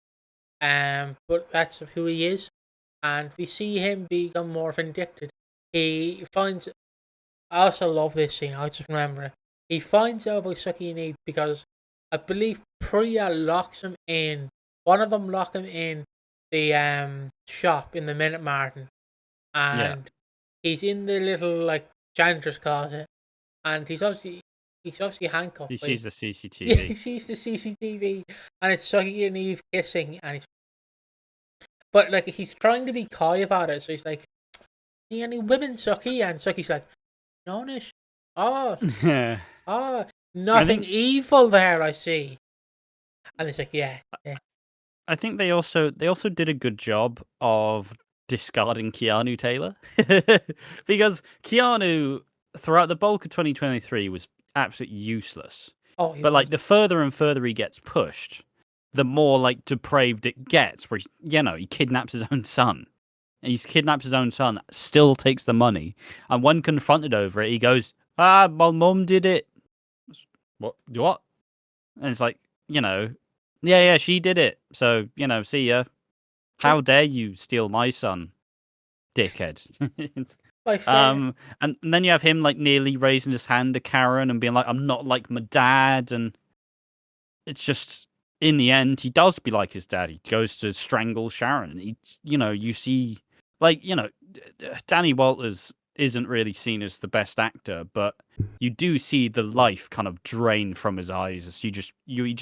But that's who he is, and we see him become more vindictive. He finds. I also love this scene. I just remember it. He finds out about Suki and Eve because I believe Priya locks him in. One of them lock him in the shop in the Minute Martin, and he's in the little like janitor's closet, and he's obviously handcuffed. he sees the Yeah, CCTV. he sees the CCTV, and it's Suki and Eve kissing, and but like he's trying to be coy about it, so he's like, "See any women, Suki?" And Suki's like, "No, Nish. Oh, nothing evil there, I see." And it's like, yeah. I think they also did a good job of discarding Keanu Taylor because Keanu throughout the bulk of 2023 was absolutely useless. Oh, But like the further and further he gets pushed, the more like depraved it gets. Where he kidnaps his own son. And he's kidnaps his own son, still takes the money, and when confronted over it, he goes, "Ah, my mum did it." What? What? And it's like, yeah, she did it. So, see ya. How dare you steal my son, dickhead? Like fair. And then you have him like nearly raising his hand to Karen and being like, "I'm not like my dad," and it's just in the end he does be like his dad. He goes to strangle Sharon, and you see, like, Danny Walters isn't really seen as the best actor, but you do see the life kind of drain from his eyes as he just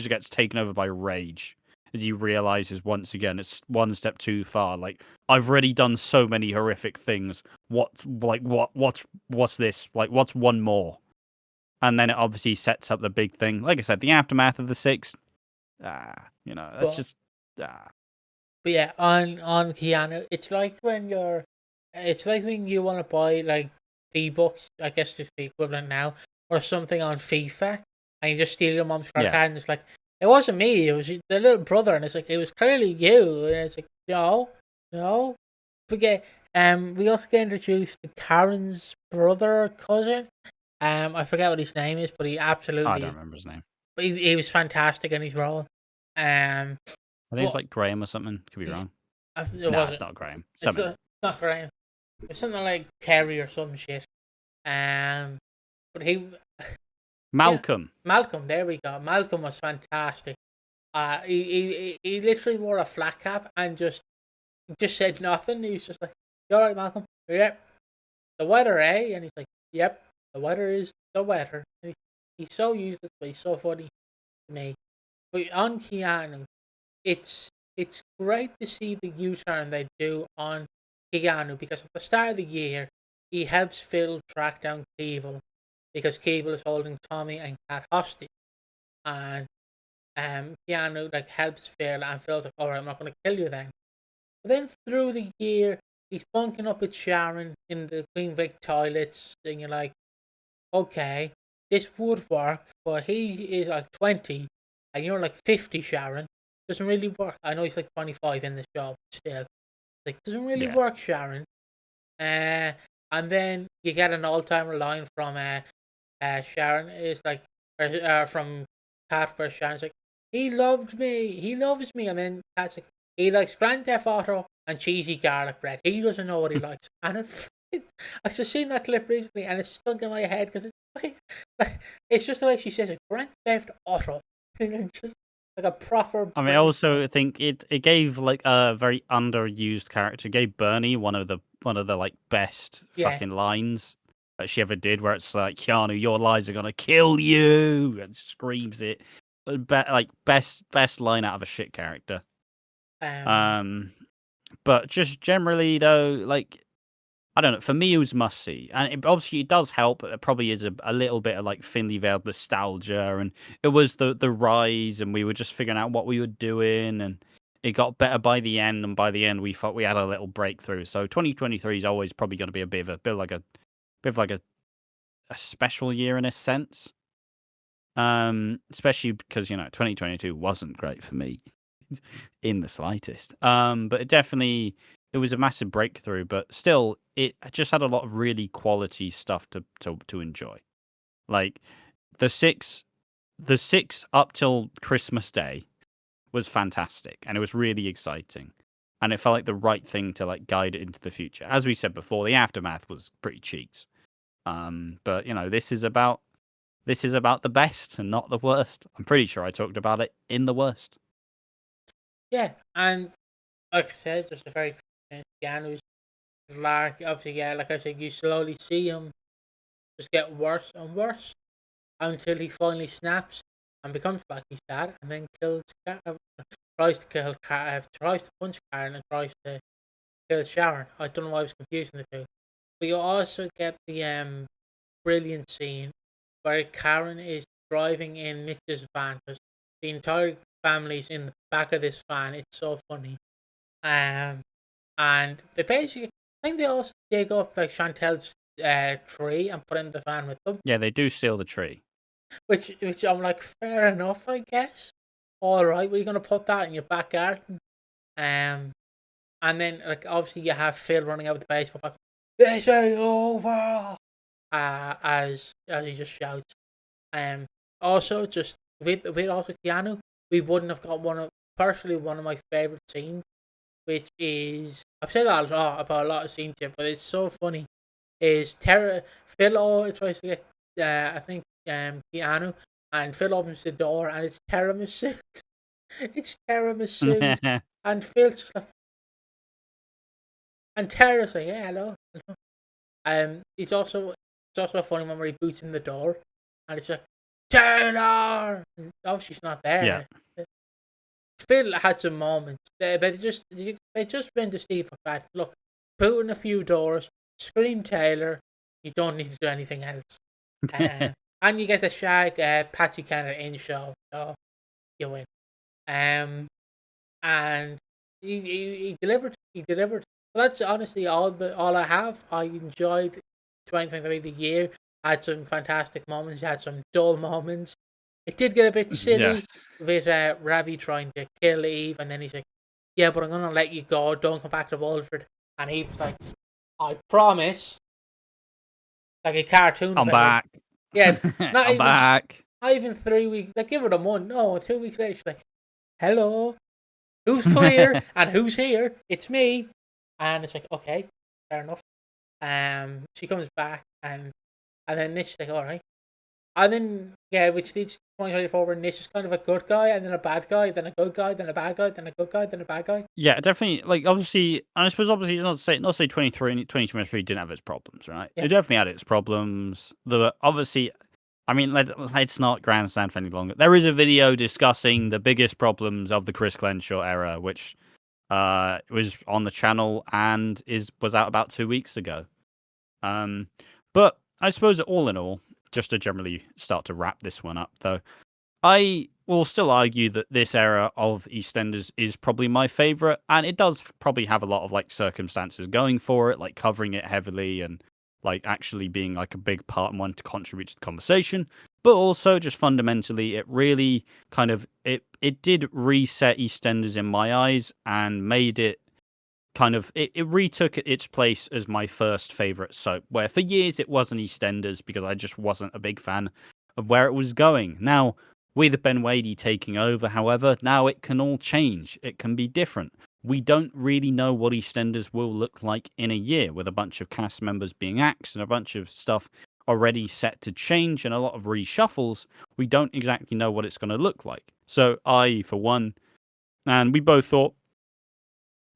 gets taken over by rage as he realizes once again it's one step too far. Like, I've already done so many horrific things. What's this? Like, what's one more? And then it obviously sets up the big thing. Like I said, the aftermath of the six. That's But just. Ah. but yeah, on Keanu, it's like when you want to buy like V-Bucks, I guess it's the equivalent now, or something on FIFA, and you just steal your mom's credit Yeah. card, and it's like, it wasn't me, it was the little brother, and it's like, it was clearly you, and it's like, no. Forget. We also get introduced to Karen's brother or cousin. I forget what his name is, but he I don't absolutely, remember his name. but he was fantastic in his role. Um, I think it's but like Graham or something. Could be wrong. it No, it's wasn't. not Graham. It's Something. not Graham. It's something like Terry or some shit. But he, yeah, Malcolm. Malcolm. There we go. Malcolm was fantastic. He literally wore a flat cap and just said nothing. He was just like, "You all right, Malcolm? Yep. The weather, eh?" And he's like, "Yep. The weather is the weather." And he's so useless, but he's so funny to me. But on Keanu, it's great to see the U-turn they do on Keanu, because at the start of the year he helps Phil track down Keeble because Keeble is holding Tommy and Kat hostage, and Keanu like helps Phil, and Phil's like, "All right, I'm not going to kill you then." But then through the year he's bunking up with Sharon in the Queen Vic toilets, and you're like, "Okay, this would work," but he is like 20 and you're like 50, Sharon. Doesn't really work. I know he's like 25 in this job still. Like, doesn't really Yeah. work, Sharon. And then you get an all-timer line from Sharon is like, from Kat, where Sharon's like, "He loved me, he loves me," and then Kat's like, "He likes Grand Theft Auto and cheesy garlic bread. He doesn't know what he likes." And I've just seen that clip recently, and it's stuck in my head because it's just the way she says it, Grand Theft Auto. Just like a proper I mean, I British. also think it gave like a very underused character. It gave Bernie one of the like best Yeah. fucking lines that she ever did, where it's like, "Keanu, your lies are gonna kill you," and screams it. Like best line out of a shit character. Um. Um, but just generally though, like, I don't know. For me, it was must see, and obviously it does help. But there probably is a little bit of like thinly veiled nostalgia, and it was the rise, and we were just figuring out what we were doing, and it got better by the end. And by the end, we thought we had a little breakthrough. So 2023 is always probably going to be a bit of like a special year in a sense. Especially because 2022 wasn't great for me in the slightest. But it was a massive breakthrough, but still it just had a lot of really quality stuff to enjoy. Like the six the six up till Christmas Day was fantastic and it was really exciting. And it felt like the right thing to like guide it into the future. As we said before, the aftermath was pretty cheats. But this is about the best and not the worst. I'm pretty sure I talked about it in the worst. Yeah, and like I said, just a very Keanu's lark. Obviously, yeah, like I said, you slowly see him just get worse and worse until he finally snaps and becomes like his dad, and then tries to kill tries to punch Karen, and tries to kill Sharon. I don't know why I was confusing the two. But you also get the brilliant scene where Karen is driving in Mitch's van, because the entire family's in the back of this van. It's so funny. Um, and they basically, I think they also dig up like Chantel's tree and put it in the van with them. Yeah, they do steal the tree. Which I'm like, fair enough, I guess. All right, we're gonna put that in your back garden. And then like obviously you have Phil running out with the baseball bat. "This ain't over!" As he just shouts. Also just with also Keanu, we wouldn't have got one of my favorite scenes, which is, I've said that a lot about a lot of scenes here, but it's so funny. is Phil tries to get, I think, Keanu, and Phil opens the door, and it's tiramisu. It's tiramisu, and Phil's just like, and Tara's like, yeah, hello. It's also a funny one where he boots in the door, and it's like, Taylor. And, oh, she's not Yeah. there. Phil had some moments. They just went to Steve for that. Look, put in a few doors, scream Taylor. You don't need to do anything else. And you get the shag Patsy Kenner in show, so you win. And he delivered. He delivered. So that's honestly all I have. I enjoyed 2023 the year. Had some fantastic moments. Had some dull moments. It did get a bit silly Yes. with Ravi trying to kill Eve, and then he's like, "Yeah, but I'm gonna let you go. Don't come back to Walford." And Eve's like, "I promise." Like a cartoon. I'm back. Yeah, not I'm even back. not even 3 weeks. Like, give it a month. No, 2 weeks later, she's like, "Hello, who's queer and who's here? It's me." And it's like, okay, fair enough. She comes back, and then Nick's like, all right. And then, yeah, which leads to 2024 where Nish is kind of a good guy, and then a bad guy, then a good guy, then a bad guy, then a good guy, then a bad guy. Yeah, definitely. Like, obviously, and I suppose obviously, not say 2023 didn't have its problems, right? Yeah. It definitely had its problems. There were obviously, I mean, let's not grandstand for any longer. There is a video discussing the biggest problems of the Chris Clenshaw era, which was on the channel and was out about 2 weeks ago. But I suppose all in all, just to generally start to wrap this one up, though, I will still argue that this era of EastEnders is probably my favourite, and it does probably have a lot of like circumstances going for it, like covering it heavily and like actually being like a big part and one to contribute to the conversation. But also just fundamentally, it really kind of it did reset EastEnders in my eyes and made it kind of it retook its place as my first favourite soap, where for years it wasn't EastEnders because I just wasn't a big fan of where it was going. Now, with Ben Wadey taking over, however, now it can all change. It can be different. We don't really know what EastEnders will look like in a year, with a bunch of cast members being axed and a bunch of stuff already set to change and a lot of reshuffles. We don't exactly know what it's going to look like. So I, for one, and we both thought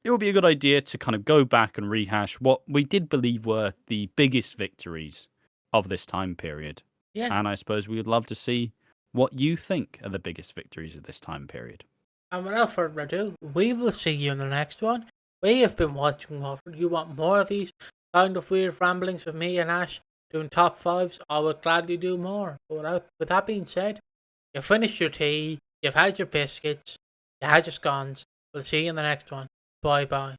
it would be a good idea to kind of go back and rehash what we did believe were the biggest victories of this time period. Yeah. And I suppose we would love to see what you think are the biggest victories of this time period. And without further ado, we will see you in the next one. We have been watching Walford. You want more of these kind of weird ramblings with me and Ash doing top fives? I would gladly do more. But with that being said, you've finished your tea, you've had your biscuits, you had your scones. We'll see you in the next one. Bye bye.